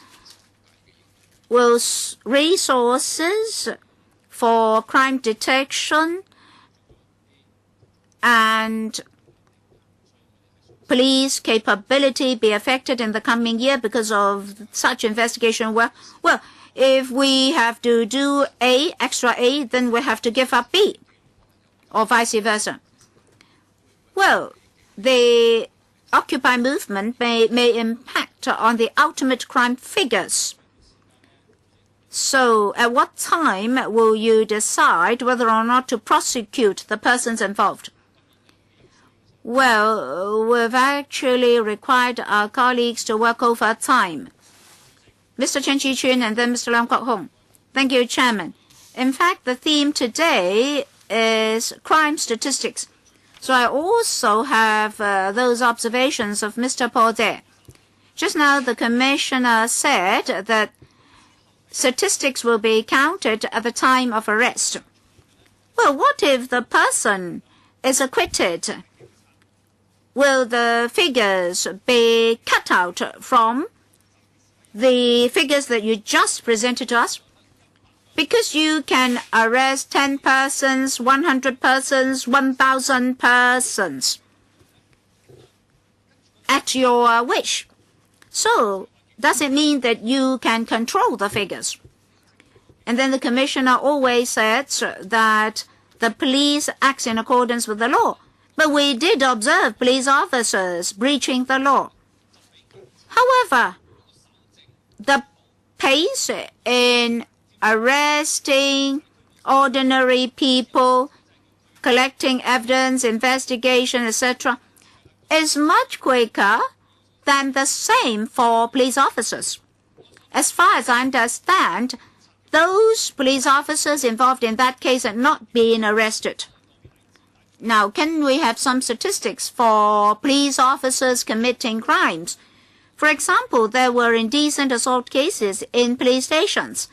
will resources for crime detection and police capability be affected in the coming year because of such investigation? Well, if we have to do A, extra A, then we have to give up B, or vice versa. Well, the Occupy movement may impact on the ultimate crime figures. So at what time will you decide whether or not to prosecute the persons involved? Well, we've actually required our colleagues to work overtime. Mr. Chen Chi-chun and then Mr. Leung Kwok-hong. Thank you, Chairman. In fact, the theme today is crime statistics. So I also have those observations of Mr. Paul there. Just now, the Commissioner said that statistics will be counted at the time of arrest. Well, what if the person is acquitted? Will the figures be cut out from the figures that you just presented to us? Because you can arrest 10 persons, 100 persons, 1,000 persons at your wish. So does it mean that you can control the figures? And then the Commissioner always said that the police acts in accordance with the law. But we did observe police officers breaching the law. However, the pace in arresting ordinary people, collecting evidence, investigation, etc., is much quicker than the same for police officers. As far as I understand, those police officers involved in that case are not being arrested. Now, can we have some statistics for police officers committing crimes? For example, there were indecent assault cases in police stations.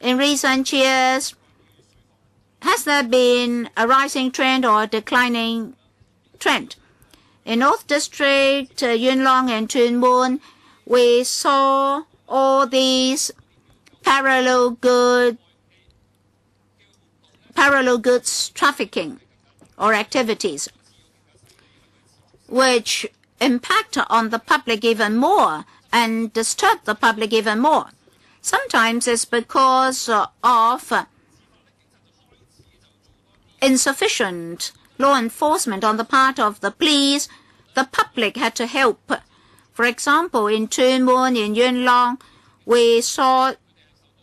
In recent years, has there been a rising trend or a declining trend? In North District, Yuen Long and Tuen Mun, we saw all these parallel goods trafficking or activities, which impact on the public even more and disturb the public even more. Sometimes it's because of insufficient law enforcement on the part of the police. The public had to help. For example, in Tuen Mun, in Yuen Long, we saw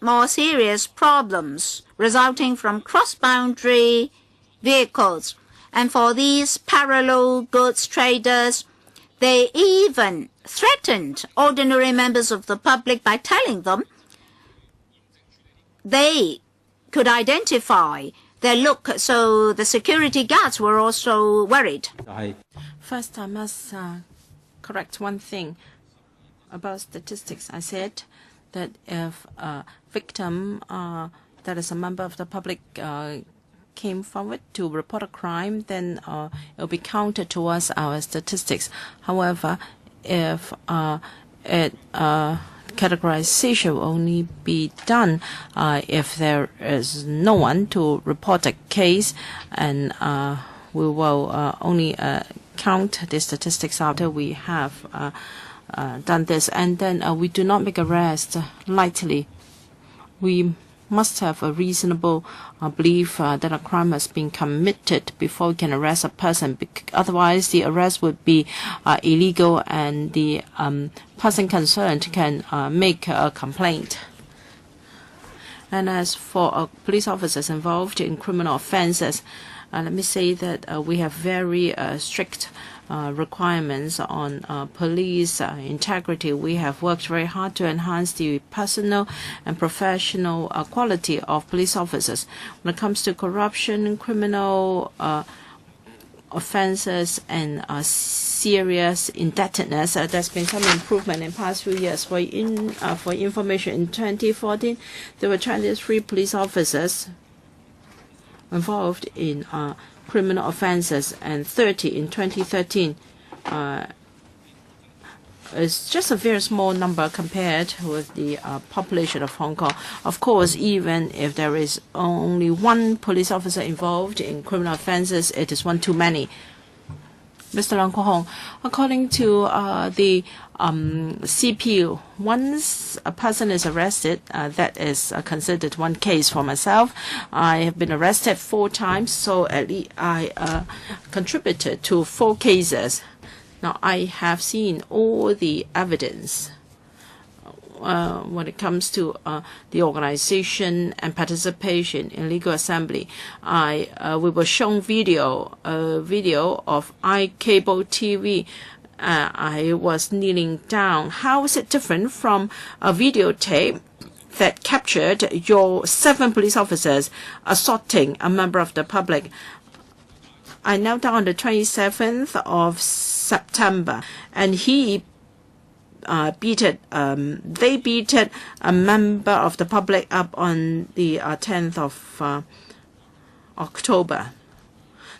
more serious problems resulting from cross-boundary vehicles. And for these parallel goods traders, they even threatened ordinary members of the public by telling them they could identify their look. So the security guards were also worried. First, I must correct one thing about statistics. I said that if a victim that is a member of the public came forward to report a crime, then it will be counted towards our statistics. However, if categorization will only be done if there is no one to report a case, and we will only count the statistics after we have done this. And then we do not make arrest lightly. We must have a reasonable belief that a crime has been committed before we can arrest a person. Otherwise, the arrest would be illegal, and the person concerned can make a complaint. And as for police officers involved in criminal offenses, let me say that we have very strict requirements on police integrity. We have worked very hard to enhance the personal and professional quality of police officers. When it comes to corruption, criminal offenses, and serious indebtedness, there's been some improvement in the past few years. For information, in 2014, there were 23 police officers involved in criminal offenses, and 30 in 2013. It's just a very small number compared with the population of Hong Kong. Of course, even if there is only one police officer involved in criminal offenses, it is one too many. Mr. Leung Kwok-hong, according to the CPU, once a person is arrested, that is considered one case. For myself, I have been arrested 4 times, so at least I contributed to 4 cases. Now, I have seen all the evidence when it comes to the organization and participation in legal assembly. We were shown video of iCable TV. I was kneeling down. How is it different from a videotape that captured your 7 police officers assaulting a member of the public? I knelt down on the 27th of September, and they beated a member of the public up on the 10th of October.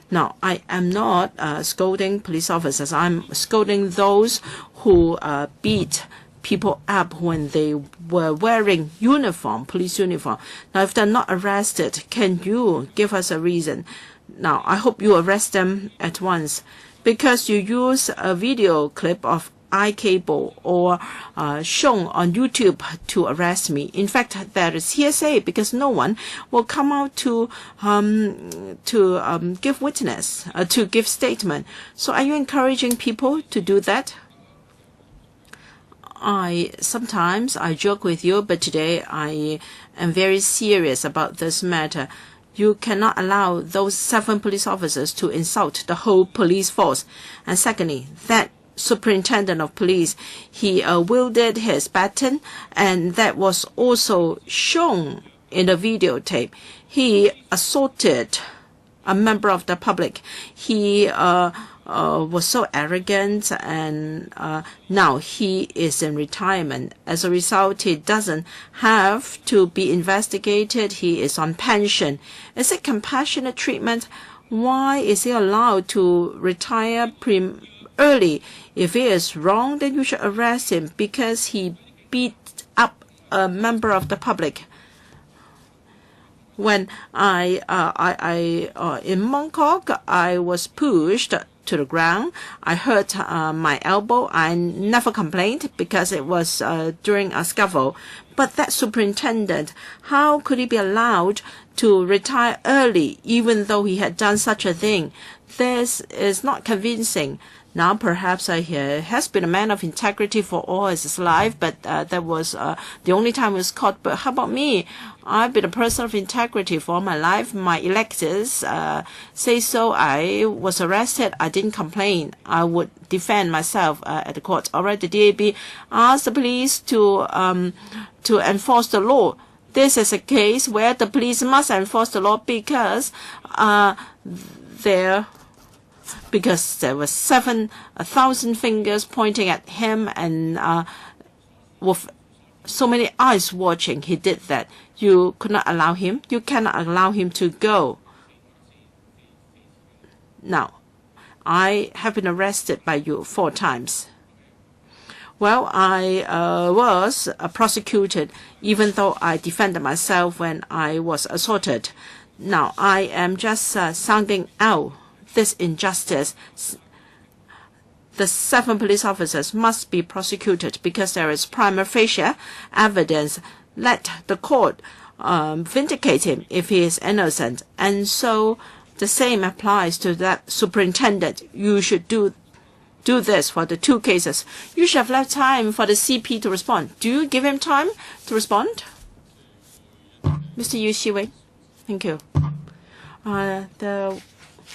Now, I am not scolding police officers. I'm scolding those who beat people up when they were wearing police uniform. Now, if they're not arrested, can you give us a reason? Now, I hope you arrest them at once, because you use a video clip of iCable or shown on YouTube to arrest me. In fact, that is hearsay, because no one will come out to give witness, to give statement. So are you encouraging people to do that? Sometimes I joke with you, but today I am very serious about this matter. You cannot allow those 7 police officers to insult the whole police force. And secondly, that superintendent of police, he wielded his baton, and that was also shown in the videotape. He assaulted a member of the public. He was so arrogant, and now he is in retirement. As a result, he doesn't have to be investigated. He is on pension. Is it compassionate treatment? Why is he allowed to retire early? If he is wrong, then you should arrest him because he beat up a member of the public. When in Mongkok, I was pushed to the ground. I hurt my elbow. I never complained because it was during a scuffle. But that superintendent, how could he be allowed to retire early even though he had done such a thing? This is not convincing. Now, perhaps he has been a man of integrity for all his life, but that was the only time he was caught. But how about me? I've been a person of integrity for all my life. My electors say so. I was arrested. I didn't complain. I would defend myself at the court. Already, the DAB asked the police to enforce the law. This is a case where the police must enforce the law because there were 7,000 fingers pointing at him, and with so many eyes watching, he did that. You could not allow him. You cannot allow him to go. Now, I have been arrested by you 4 times. Well, I was prosecuted even though I defended myself when I was assaulted. Now, I am just sounding out this injustice. The 7 police officers must be prosecuted because there is prima facie evidence. Let the court vindicate him if he is innocent. And so the same applies to that superintendent. You should do this for the 2 cases. You should have left time for the CP to respond. Do you give him time to respond? Mr. Yu Xiwei. Thank you. There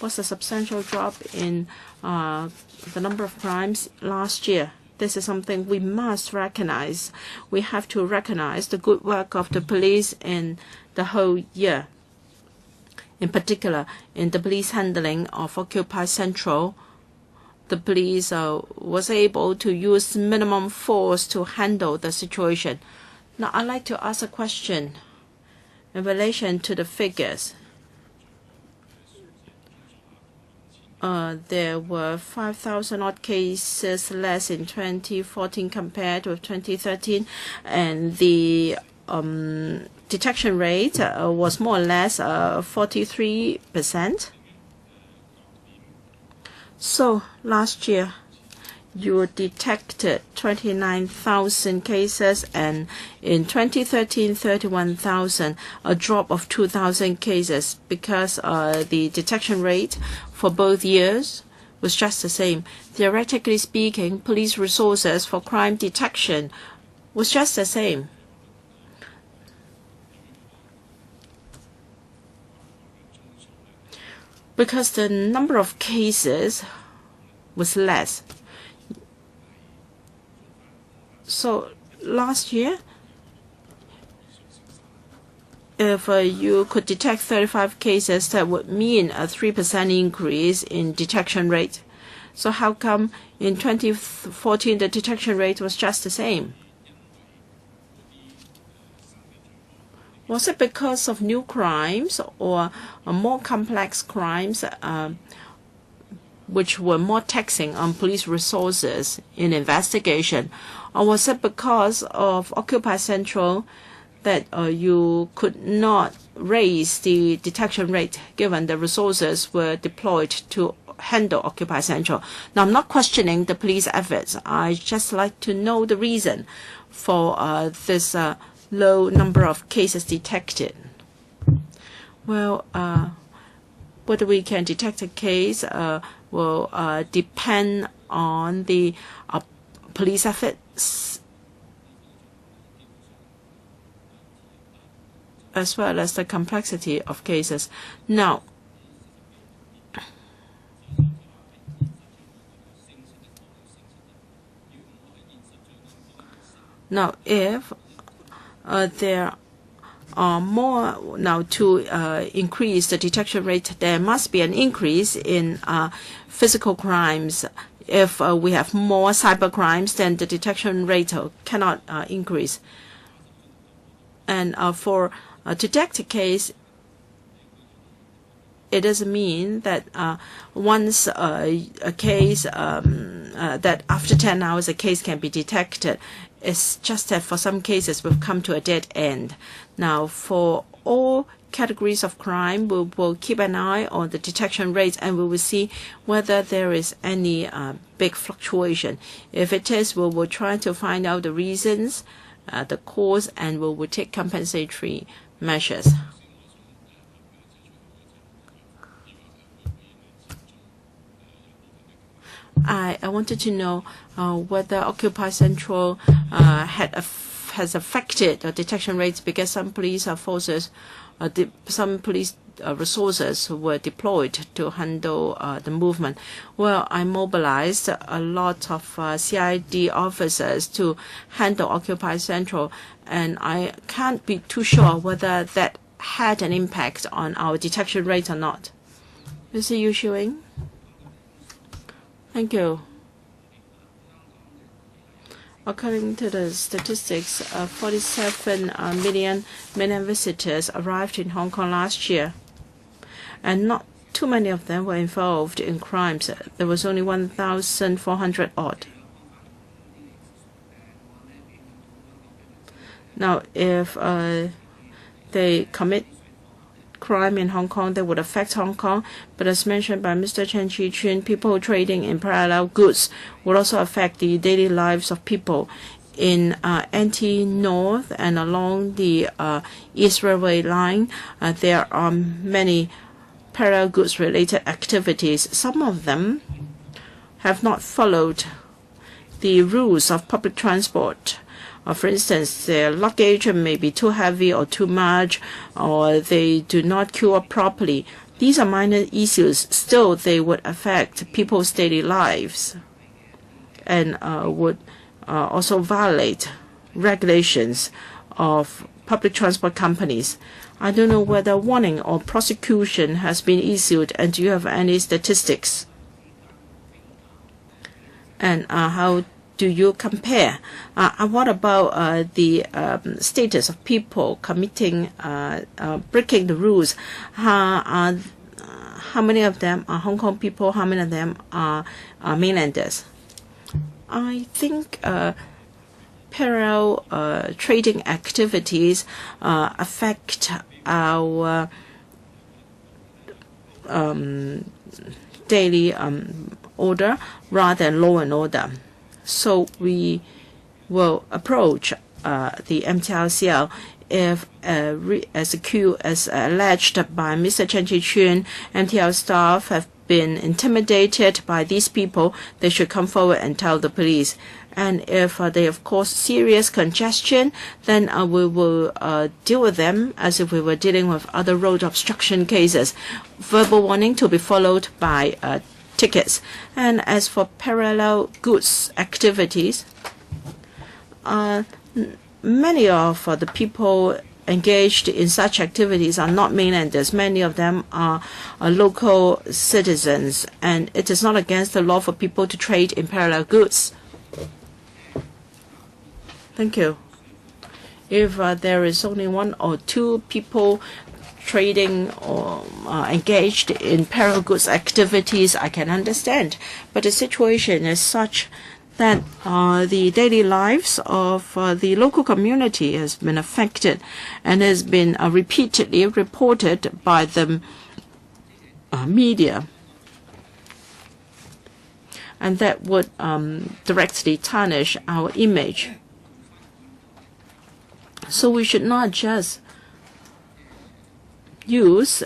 was a substantial drop in the number of crimes last year. This is something we must recognize. We have to recognize the good work of the police in the whole year. In particular, in the police handling of Occupy Central, the police was able to use minimum force to handle the situation. Now, I'd like to ask a question in relation to the figures. There were 5,000 odd cases less in 2014 compared with 2013, and the detection rate was more or less 43%. So last year, you detected 29,000 cases, and in 2013, 31,000, a drop of 2,000 cases because the detection rate for both years was just the same. Theoretically speaking, police resources for crime detection was just the same. Because the number of cases was less. So last year, if you could detect 35 cases, that would mean a 3% increase in detection rate. So how come in 2014 the detection rate was just the same? Was it because of new crimes or more complex crimes which were more taxing on police resources in investigation? Or was it because of Occupy Central that you could not raise the detection rate given the resources were deployed to handle Occupy Central? Now, I'm not questioning the police efforts. I just like to know the reason for this low number of cases detected. Well, whether we can detect a case will depend on the police efforts as well as the complexity of cases. Now, if there are more now to increase the detection rate, there must be an increase in physical crimes. If we have more cyber crimes, then the detection rate cannot increase. And for to detect a case, it doesn't mean that once a case, that after 10 hours a case can be detected. It's just that for some cases we've come to a dead end. Now, for all categories of crime, we will keep an eye on the detection rates and we will see whether there is any big fluctuation. If it is, we will try to find out the reasons, the cause, and we will take compensatory measures. I wanted to know whether Occupy Central has affected the detection rates because some police forces, some police resources were deployed to handle the movement. Well, I mobilized a lot of CID officers to handle Occupy Central, and I can't be too sure whether that had an impact on our detection rate or not. Mr. Yu Xiwei? Thank you. According to the statistics, 47 million visitors arrived in Hong Kong last year. And not too many of them were involved in crimes. There was only 1,400 odd. Now, if they commit crime in Hong Kong, that would affect Hong Kong. But as mentioned by Mr. Chen Chi-chun, people trading in parallel goods would also affect the daily lives of people. In NT North and along the East Railway line, there are many parallel goods related activities. Some of them have not followed the rules of public transport. For instance, their luggage may be too heavy or too much, or they do not queue up properly. These are minor issues. Still, they would affect people's daily lives and would also violate regulations of public transport companies. I don't know whether warning or prosecution has been issued, and do you have any statistics? And how do you compare? What about the status of people committing, breaking the rules? How many of them are Hong Kong people? How many of them are mainlanders? I think parallel trading activities affect our daily order rather than law and order. So we will approach the MTRCL if, as alleged by Mr. Chen Chi-chun, MTR staff have been intimidated by these people, they should come forward and tell the police. And if they have caused serious congestion, then we will deal with them as if we were dealing with other road obstruction cases. Verbal warning to be followed by tickets. And as for parallel goods activities, many of the people engaged in such activities are not mainlanders. Many of them are local citizens, and it is not against the law for people to trade in parallel goods. Thank you. If there is only one or two people trading or engaged in parallel goods activities, I can understand. But the situation is such that the daily lives of the local community has been affected and has been repeatedly reported by the media. And that would directly tarnish our image. So we should not just use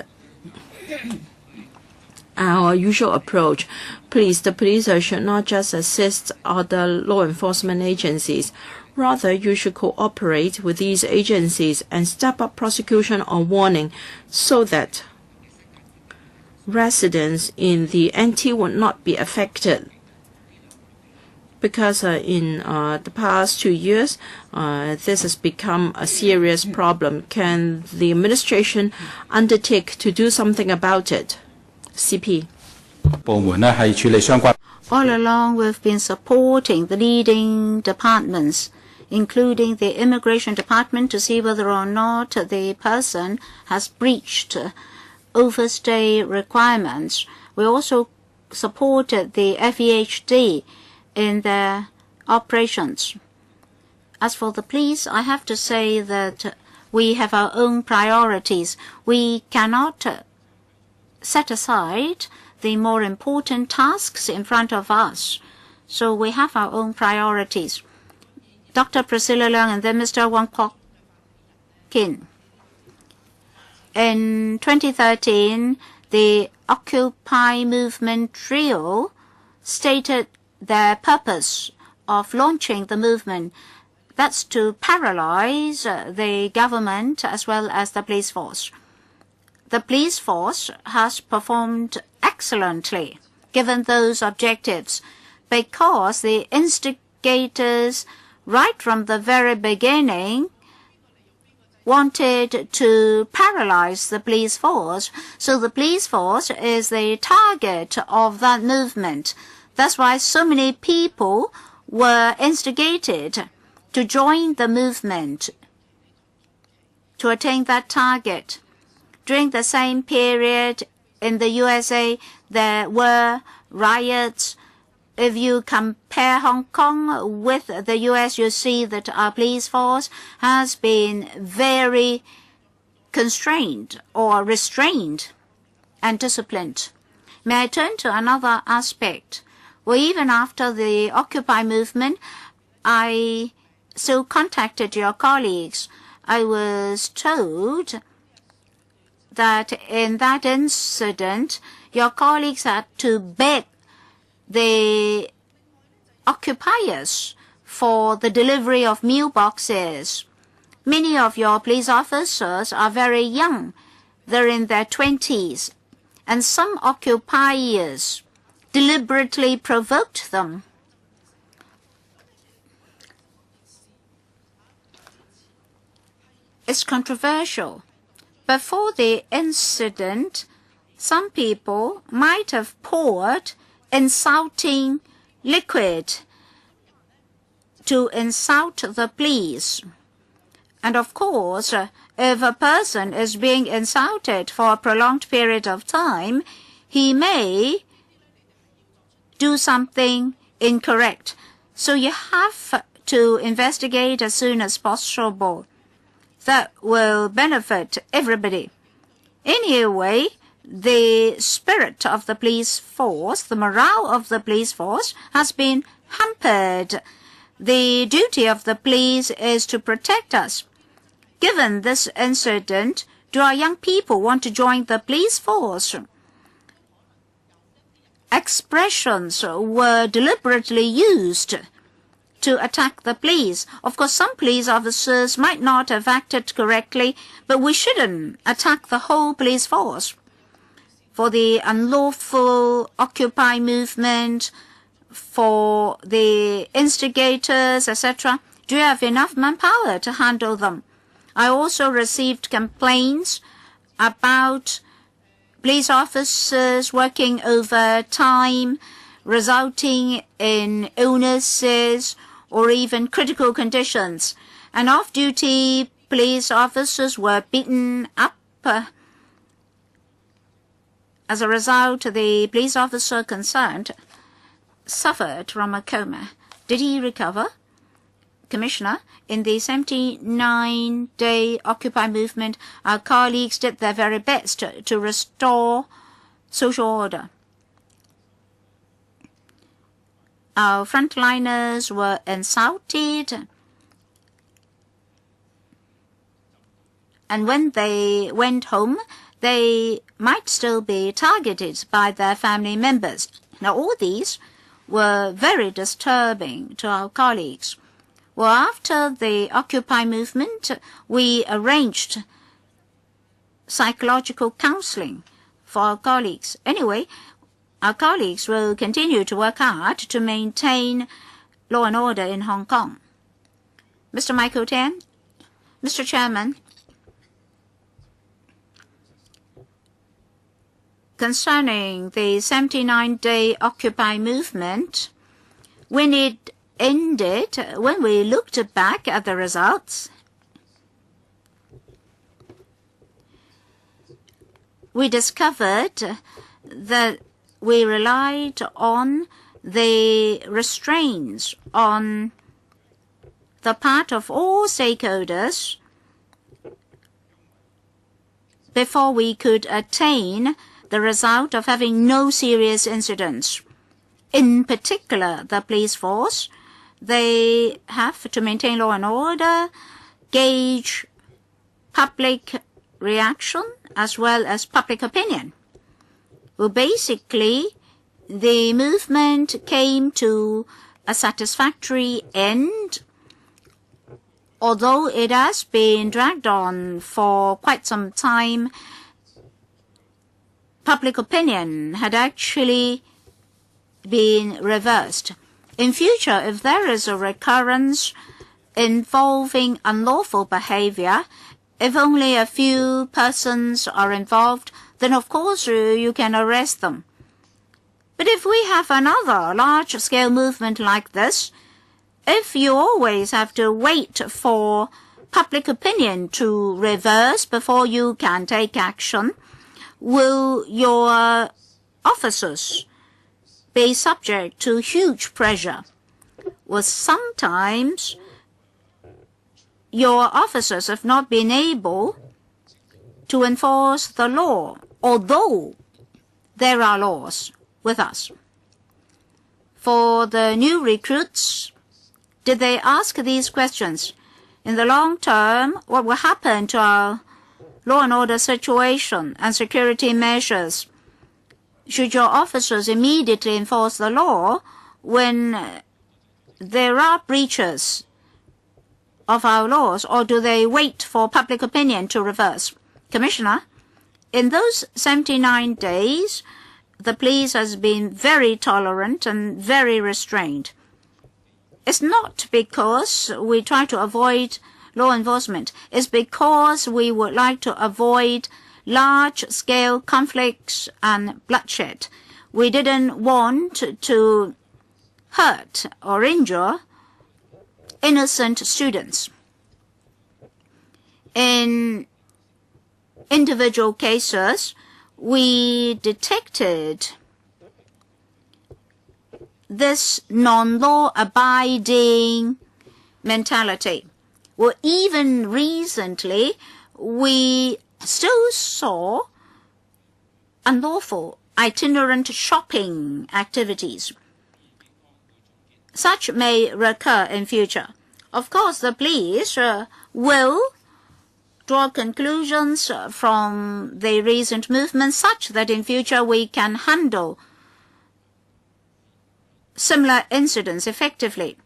our usual approach. Please, the police should not just assist other law enforcement agencies. Rather, you should cooperate with these agencies and step up prosecution or warning so that residents in the NT would not be affected. Because in the past 2 years, this has become a serious problem. Can the administration undertake to do something about it? CP. All along, we've been supporting the leading departments, including the Immigration Department, to see whether or not the person has breached overstay requirements. We also supported the FEHD in their operations. As for the police, I have to say that we have our own priorities. We cannot set aside the more important tasks in front of us. So we have our own priorities. Dr. Priscilla Leung and then Mr. Wong Kwok Kin. In 2013, the Occupy movement trio stated their purpose of launching the movement. That's to paralyze the government as well as the police force. The police force has performed excellently given those objectives because the instigators right from the very beginning wanted to paralyze the police force. So the police force is the target of that movement. That's why so many people were instigated to join the movement to attain that target. During the same period in the USA, there were riots. If you compare Hong Kong with the US, you see that our police force has been very constrained or restrained and disciplined. May I turn to another aspect? Well, even after the Occupy movement, I still contacted your colleagues. I was told that in that incident, your colleagues had to beg the occupiers for the delivery of meal boxes. Many of your police officers are very young. They're in their 20s. And some occupiers deliberately provoked them. It's controversial. Before the incident, some people might have poured insulting liquid to insult the police. And of course, if a person is being insulted for a prolonged period of time, he may do something incorrect. So you have to investigate as soon as possible. That will benefit everybody. Anyway, the spirit of the police force, the morale of the police force has been hampered. The duty of the police is to protect us. Given this incident, do our young people want to join the police force? Expressions were deliberately used to attack the police. Of course, some police officers might not have acted correctly, but we shouldn't attack the whole police force. For the unlawful Occupy movement, for the instigators, etc., do you have enough manpower to handle them? I also received complaints about police officers working overtime, resulting in illnesses or even critical conditions. And off-duty police officers were beaten up. As a result, the police officer concerned suffered from a coma. Did he recover? Commissioner, in the 79-day Occupy movement, our colleagues did their very best to restore social order. Our frontliners were insulted, and when they went home, they might still be targeted by their family members. Now, all these were very disturbing to our colleagues. Well, after the Occupy movement, we arranged psychological counseling for our colleagues. Anyway, our colleagues will continue to work hard to maintain law and order in Hong Kong. Mr. Michael Tan, Mr. Chairman, concerning the 79-day Occupy movement, when it ended, when we looked back at the results, we discovered that we relied on the restraints on the part of all stakeholders before we could attain the result of having no serious incidents. In particular, the police force, they have to maintain law and order, gauge public reaction as well as public opinion. Well, basically, the movement came to a satisfactory end, although it has been dragged on for quite some time. Public opinion had actually been reversed. In future, if there is a recurrence involving unlawful behavior, if only a few persons are involved, then of course you can arrest them. But if we have another large-scale movement like this, if you always have to wait for public opinion to reverse before you can take action, will your officers be subject to huge pressure? Well, sometimes your officers have not been able to enforce the law, although there are laws with us. For the new recruits, did they ask these questions? In the long term, what will happen to our law and order situation and security measures? Should your officers immediately enforce the law when there are breaches of our laws, or do they wait for public opinion to reverse? Commissioner, in those 79 days, the police has been very tolerant and very restrained. It's not because we try to avoid law enforcement. It's because we would like to avoid large-scale conflicts and bloodshed. We didn't want to hurt or injure innocent students. In individual cases, we detected this non-law abiding mentality. Well, even recently, we still saw unlawful itinerant shopping activities. Such may recur in future. Of course, the police will draw conclusions from the recent movements such that in future we can handle similar incidents effectively.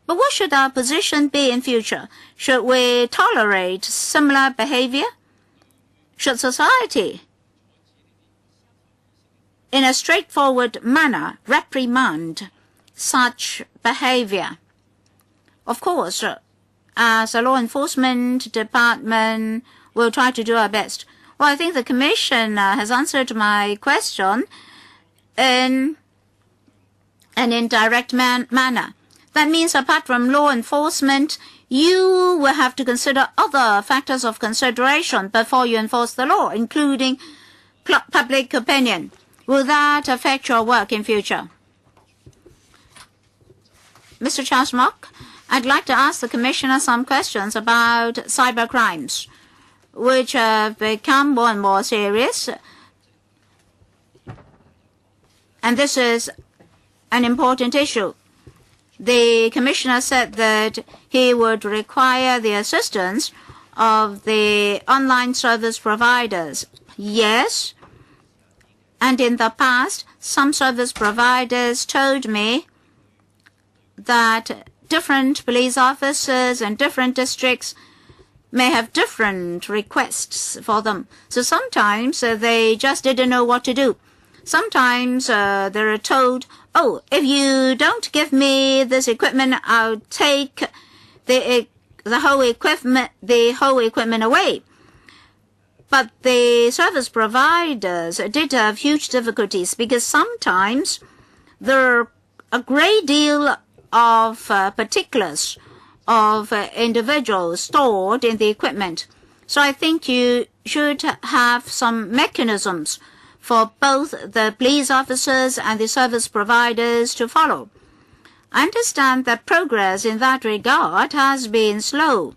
But what should our position be in future? Should we tolerate similar behavior? Should society, in a straightforward manner, reprimand such behavior? Of course, as a law enforcement department, we'll try to do our best. Well, I think the Commission has answered my question in an indirect manner. That means apart from law enforcement, you will have to consider other factors of consideration before you enforce the law, including public opinion. Will that affect your work in future? Mr. Charles Mock, I'd like to ask the Commissioner some questions about cyber crimes, which have become more and more serious. And this is an important issue. The Commissioner said that he would require the assistance of the online service providers. Yes. And in the past, some service providers told me that different police officers and different districts may have different requests for them. So sometimes they just didn't know what to do. Sometimes they're told, oh, if you don't give me this equipment, I'll take the whole equipment away. But the service providers did have huge difficulties because sometimes there are a great deal of particulars of individuals stored in the equipment. So I think you should have some mechanisms for both the police officers and the service providers to follow. I understand that progress in that regard has been slow.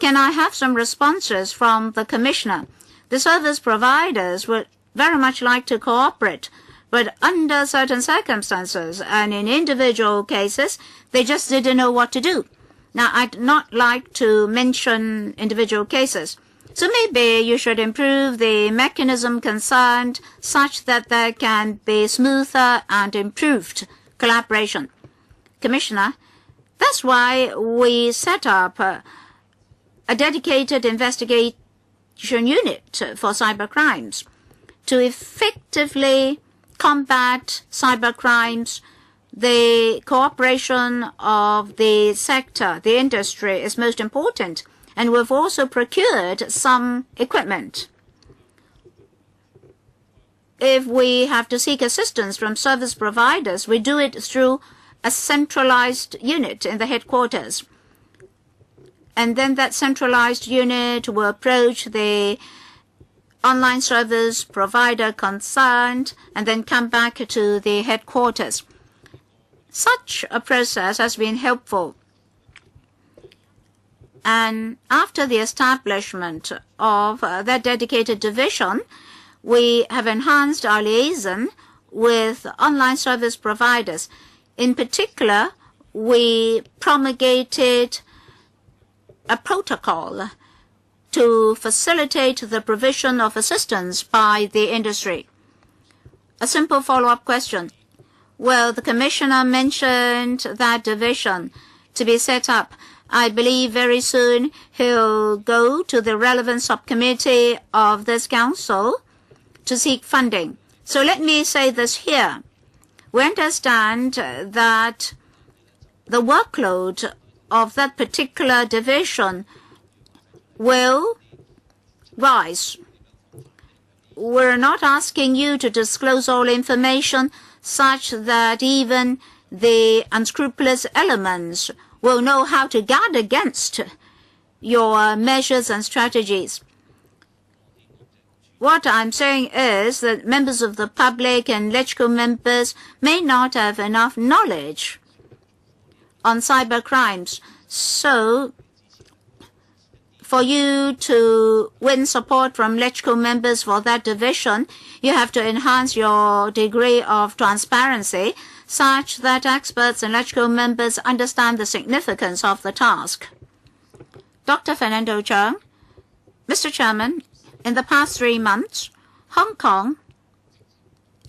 Can I have some responses from the Commissioner? The service providers would very much like to cooperate, but under certain circumstances and in individual cases, they just didn't know what to do. Now, I'd not like to mention individual cases. So maybe you should improve the mechanism concerned such that there can be smoother and improved collaboration. Commissioner, that's why we set up a dedicated investigation unit for cyber crimes. To effectively combat cyber crimes, the cooperation of the sector, the industry, is most important. And we've also procured some equipment. If we have to seek assistance from service providers, we do it through a centralized unit in the headquarters. And then that centralized unit will approach the online service provider concerned and then come back to the headquarters. Such a process has been helpful. And after the establishment of that dedicated division, we have enhanced our liaison with online service providers. In particular, we promulgated a protocol to facilitate the provision of assistance by the industry. A simple follow-up question. Well, the Commissioner mentioned that division to be set up. I believe very soon he'll go to the relevant subcommittee of this council to seek funding. So let me say this here. We understand that the workload of that particular division will rise. We're not asking you to disclose all information such that even the unscrupulous elements will know how to guard against your measures and strategies. What I'm saying is that members of the public and LegCo members may not have enough knowledge on cyber crimes. So, for you to win support from LegCo members for that division, you have to enhance your degree of transparency such that experts and LegCo members understand the significance of the task. Dr. Fernando Cheung, Mr. Chairman, in the past 3 months, Hong Kong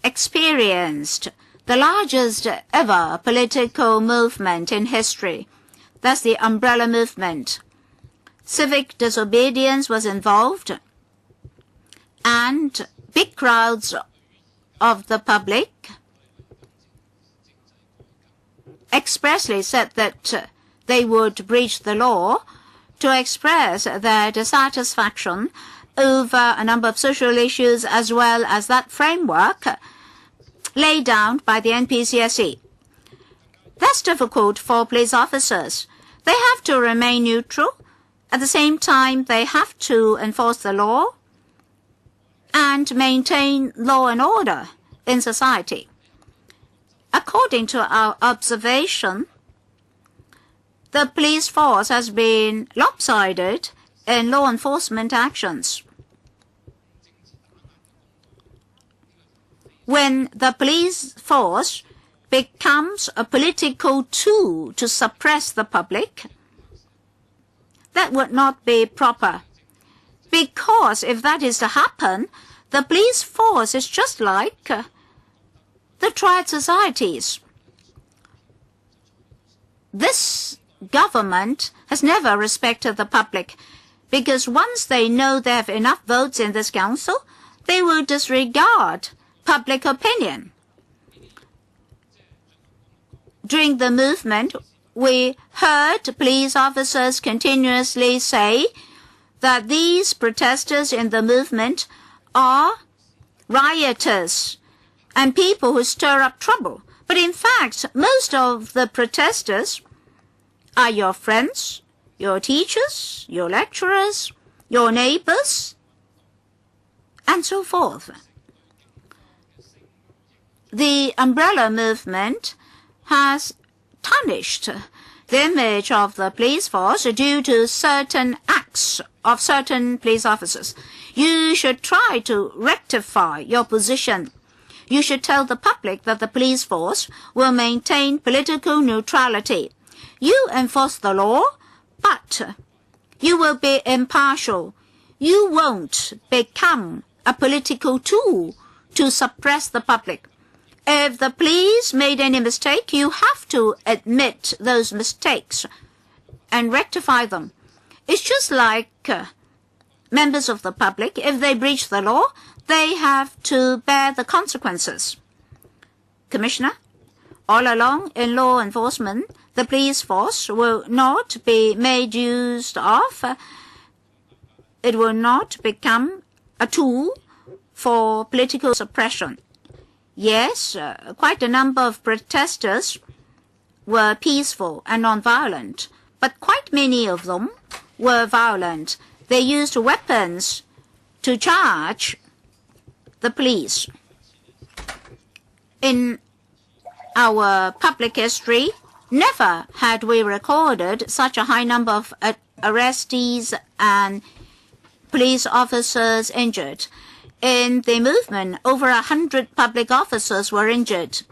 experienced the largest ever political movement in history. That's the umbrella movement. Civic disobedience was involved, and big crowds of the public expressly said that they would breach the law to express their dissatisfaction over a number of social issues as well as that framework laid down by the NPCSE. That's difficult for police officers. They have to remain neutral. At the same time, they have to enforce the law and maintain law and order in society. According to our observation, the police force has been lopsided in law enforcement actions. When the police force becomes a political tool to suppress the public, that would not be proper. Because if that is to happen, the police force is just like the triad societies. This government has never respected the public, because once they know they have enough votes in this council, they will disregard public opinion. During the movement, we heard police officers continuously say that these protesters in the movement are rioters and people who stir up trouble. But in fact, most of the protesters are your friends, your teachers, your lecturers, your neighbors, and so forth. The umbrella movement has tarnished the image of the police force due to certain acts of certain police officers. You should try to rectify your position. You should tell the public that the police force will maintain political neutrality. You enforce the law, but you will be impartial. You won't become a political tool to suppress the public. If the police made any mistake, you have to admit those mistakes and rectify them. It's just like members of the public. If they breach the law, they have to bear the consequences. Commissioner, all along in law enforcement, the police force will not be made use of. It will not become a tool for political suppression. Yes, quite a number of protesters were peaceful and non-violent, but quite many of them were violent. They used weapons to charge the police. In our public history, never had we recorded such a high number of arrestees and police officers injured. In the movement, over 100 public officers were injured.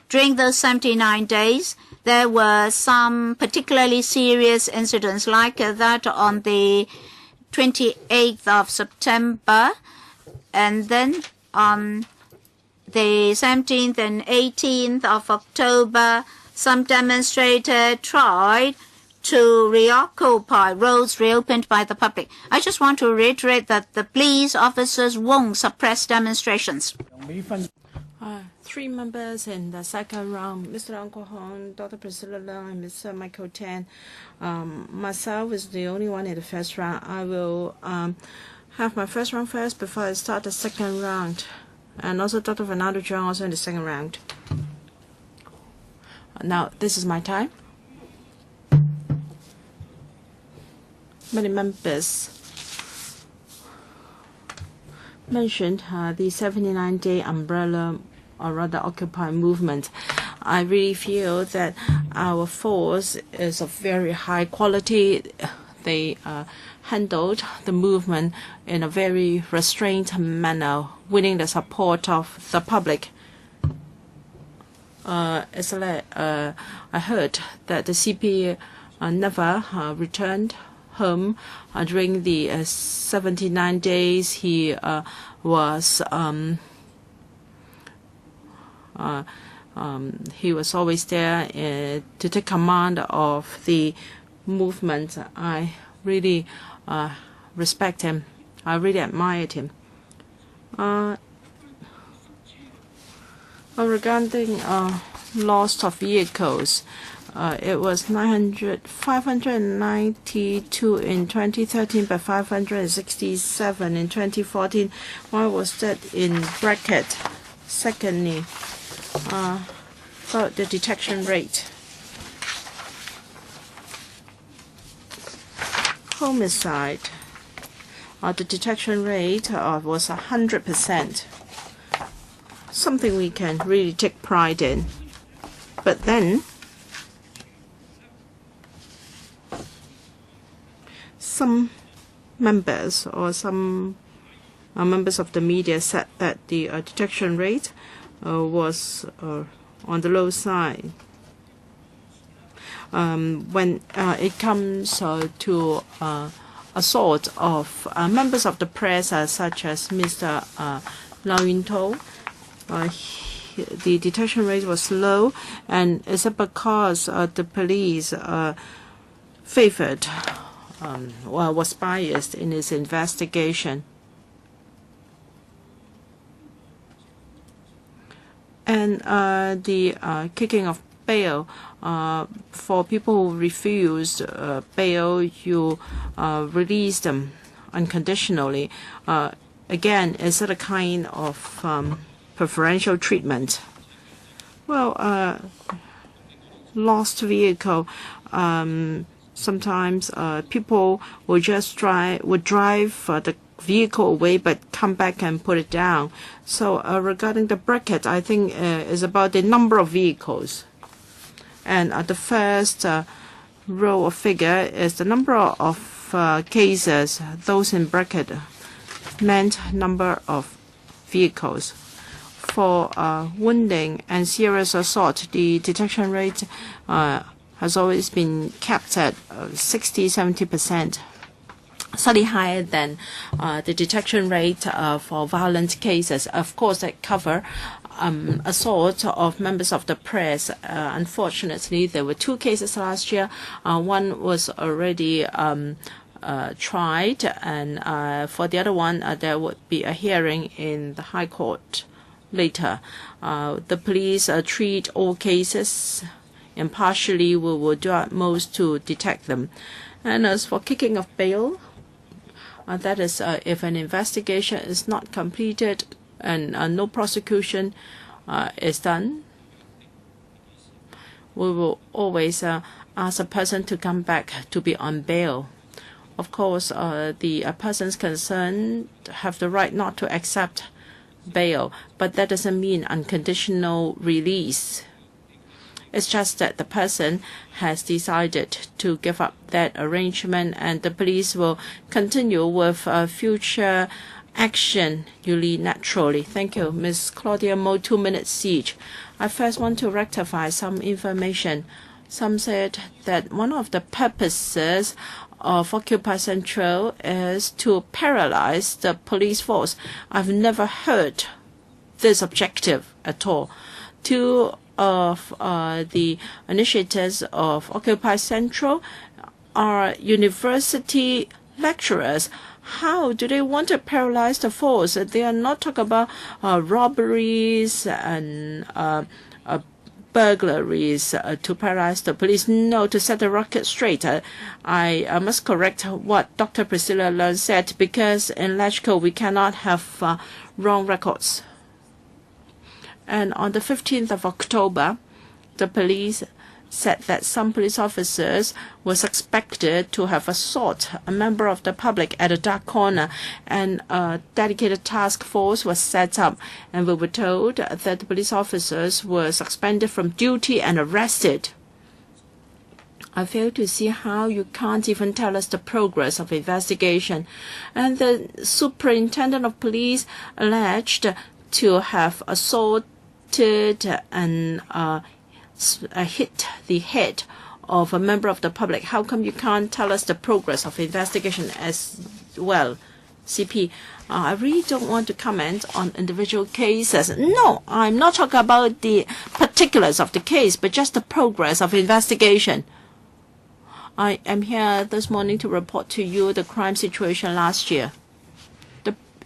During those 79 days, there were some particularly serious incidents like that on the 28th of September, and then on the 17th and 18th of October, some demonstrators tried to reoccupy roads reopened by the public. I just want to reiterate that the police officers won't suppress demonstrations. 3 members in the second round, Mr. Uncle Hong, Dr. Priscilla Leung, and Mr. Michael Tan. Myself is the only one in the first round. I will have my first round first before I start the second round. And also Dr. Fernando Zhang also in the second round. Now, this is my time. Many members mentioned the 79-day umbrella or rather Occupy movement. I really feel that our force is of very high quality. They handled the movement in a very restrained manner, winning the support of the public. I heard that the CP never returned home during the 79 days. He was always there to take command of the movement. I really respect him. I really admired him. Regarding loss of vehicles, it was 592 in 2013, but 567 in 2014. Why was that in bracket? Secondly, about the detection rate. Homicide, the detection rate was 100%. Something we can really take pride in. But then, some members or some members of the media said that the detection rate was on the low side. When it comes to assault of members of the press, such as Mr. Lau Yuntou, the detection rate was low, and is it because the police favored or was biased in its investigation? And the kicking of bail, for people who refused bail, you release them unconditionally. Again, is it a kind of preferential treatment? Well, lost vehicle, sometimes people will just drive the vehicle away but come back and put it down. So regarding the bracket, I think is about the number of vehicles. And the first row of figure is the number of cases. Those in bracket meant number of vehicles. For wounding and serious assault, the detection rate has always been kept at 60–70%, slightly higher than the detection rate for violent cases. Of course, that cover assault of members of the press. Unfortunately, there were 2 cases last year. One was already tried, and for the other one, there would be a hearing in the High Court later. The police treat all cases impartially. We will do our most to detect them. And as for kicking of bail, that is if an investigation is not completed and no prosecution is done, we will always ask a person to come back to be on bail. Of course, the persons concerned have the right not to accept bail, but that doesn't mean unconditional release. It's just that the person has decided to give up that arrangement, and the police will continue with future action naturally. Thank you. Ms. Claudia Mo, 2 minutes each. I first want to rectify some information. Some said that one of the purposes of Occupy Central is to paralyze the police force. I've never heard this objective at all. Two of the initiators of Occupy Central are university lecturers. How do they want to paralyze the force? They are not talking about robberies and burglaries to paralyze the police. No, to set the record straight. I must correct what Dr. Priscilla Leung said, because in LegCo we cannot have wrong records. And on the 15th of October, the police said that some police officers were suspected to have assaulted a member of the public at a dark corner, and a dedicated task force was set up, and we were told that the police officers were suspended from duty and arrested. I fail to see how you can't even tell us the progress of investigation. And the superintendent of police alleged to have assaulted and hit the head of a member of the public. How come you can't tell us the progress of investigation as well? CP, I really don't want to comment on individual cases. No, I'm not talking about the particulars of the case, but just the progress of investigation. I am here this morning to report to you the crime situation last year.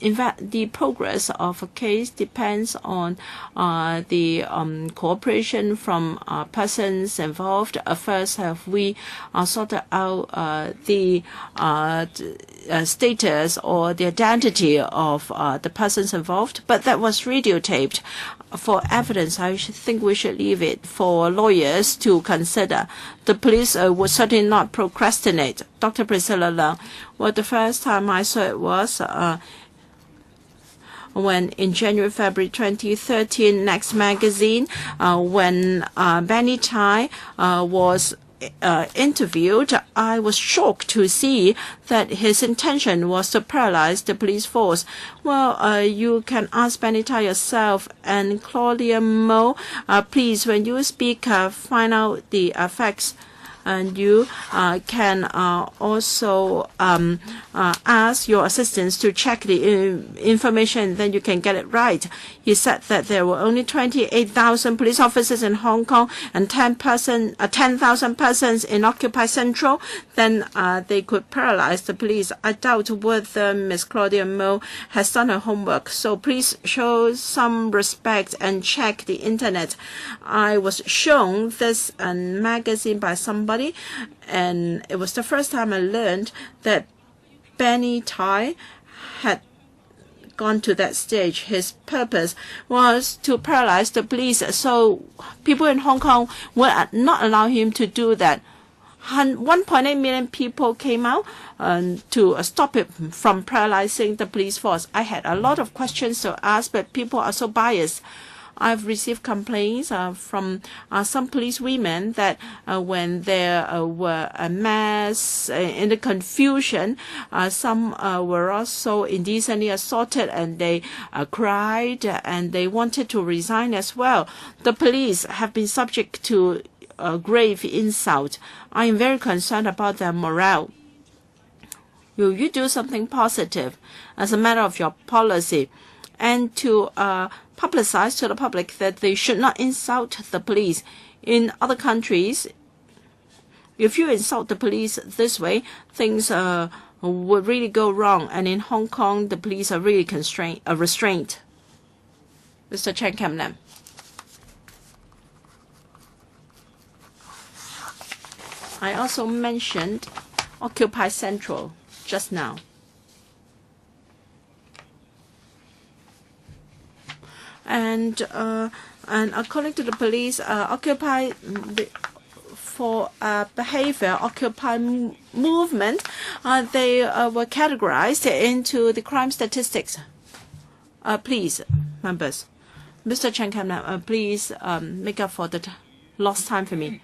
In fact, the progress of a case depends on the cooperation from persons involved. First, have we sorted out the status or the identity of the persons involved? But that was videotaped. For evidence, I think we should leave it for lawyers to consider. The police would certainly not procrastinate. Dr. Priscilla Leung, well, the first time I saw it was when in January, February 2013, Next Magazine, when Benny Tai was interviewed, I was shocked to see that his intention was to paralyze the police force. Well, you can ask Benny Tai yourself. And Claudia Mo, please, when you speak, find out the facts. And you can also ask your assistants to check the information, then you can get it right. He said that there were only 28,000 police officers in Hong Kong and 10,000 persons in Occupy Central. Then they could paralyze the police. I doubt whether Ms. Claudia Mo has done her homework. So please show some respect and check the internet. I was shown this magazine by somebody, and it was the first time I learned that Benny Tai had gone to that stage. His purpose was to paralyze the police, so people in Hong Kong would not allow him to do that. 1.8 million people came out to stop it from paralyzing the police force. I had a lot of questions to ask, but people are so biased. I've received complaints from some police women that when there were a mass in the confusion, some were also indecently assaulted, and they cried and they wanted to resign as well. The police have been subject to grave insult. I am very concerned about their morale. Will you do something positive as a matter of your policy, and to publicize to the public that they should not insult the police? In other countries, if you insult the police this way, things would really go wrong. And in Hong Kong, the police are really restrained. Mr. Chen Kam-lam. I also mentioned Occupy Central just now. And according to the police, Occupy for behavior, Occupy movement, they were categorized into the crime statistics. Please, members. Mr. Chen, please make up for the lost time for me.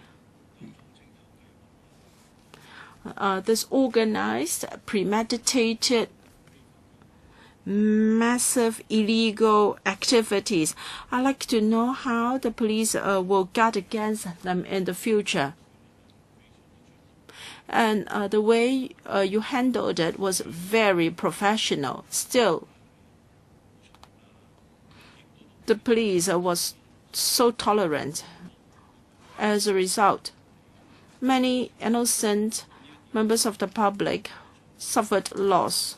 This organized, premeditated, massive illegal activities. I'd like to know how the police will guard against them in the future. And the way you handled it was very professional. Still, the police was so tolerant. As a result, many innocent members of the public suffered loss.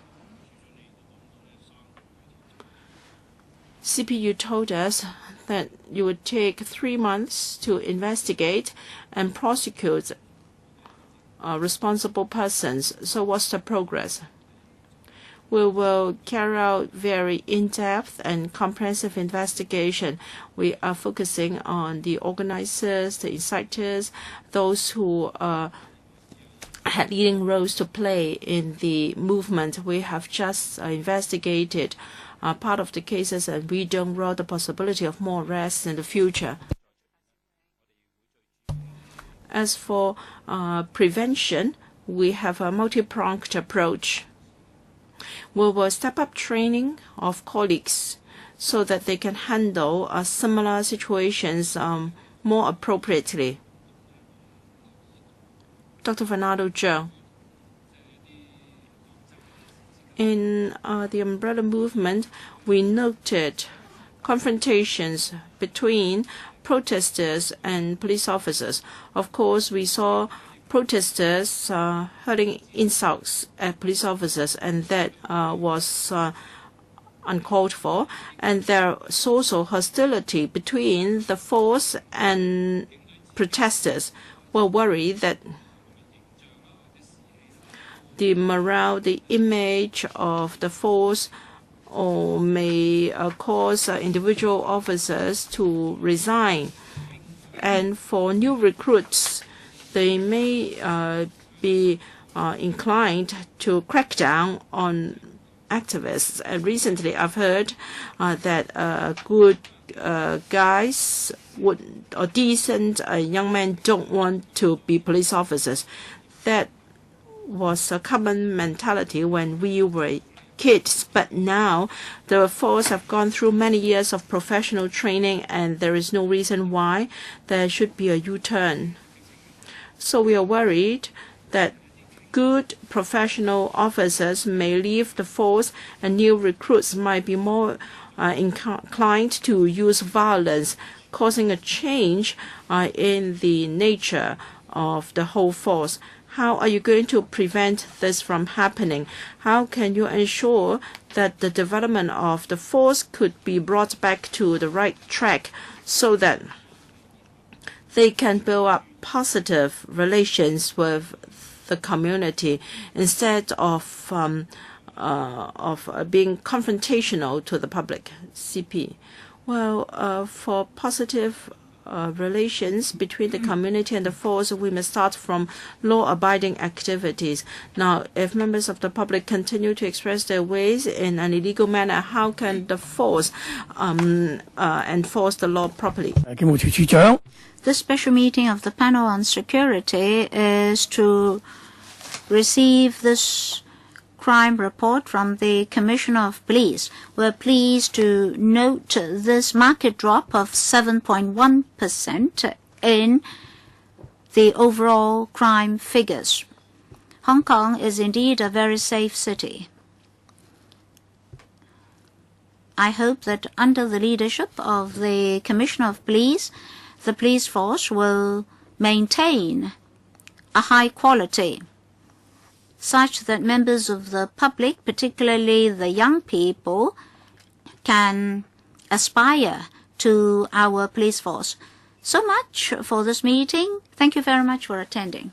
CPU told us that you would take 3 months to investigate and prosecute responsible persons. So what's the progress? We will carry out very in-depth and comprehensive investigation. We are focusing on the organizers, the inciters, those who had leading roles to play in the movement. We have just investigated part of the cases, and we don't rule the possibility of more arrests in the future. As for prevention, we have a multi-pronged approach. We will step up training of colleagues so that they can handle similar situations more appropriately. Dr. Fernando Zhang. In the umbrella movement, we noted confrontations between protesters and police officers. Of course, we saw protesters hurling insults at police officers, and that was uncalled for. And there was also hostility between the force and protesters. We're worried that the morale, the image of the force, or may cause individual officers to resign. And for new recruits, they may be inclined to crack down on activists. And recently, I've heard that good guys or decent young men don't want to be police officers. That was a common mentality when we were kids, but now the force have gone through many years of professional training, and there is no reason why there should be a U-turn. So we are worried that good professional officers may leave the force, and new recruits might be more inclined to use violence, causing a change in the nature of the whole force. How are you going to prevent this from happening? How can you ensure that the development of the force could be brought back to the right track so that they can build up positive relations with the community instead of being confrontational to the public? CP. Well, for positive relations between the community and the force, we must start from law-abiding activities. Now, if members of the public continue to express their ways in an illegal manner, how can the force enforce the law properly? The special meeting of the panel on security is to receive this crime report from the Commissioner of Police. We're pleased to note this market drop of 7.1% in the overall crime figures. Hong Kong is indeed a very safe city. I hope that under the leadership of the Commissioner of Police, the police force will maintain a high quality, such that members of the public, particularly the young people, can aspire to our police force. So much for this meeting. Thank you very much for attending.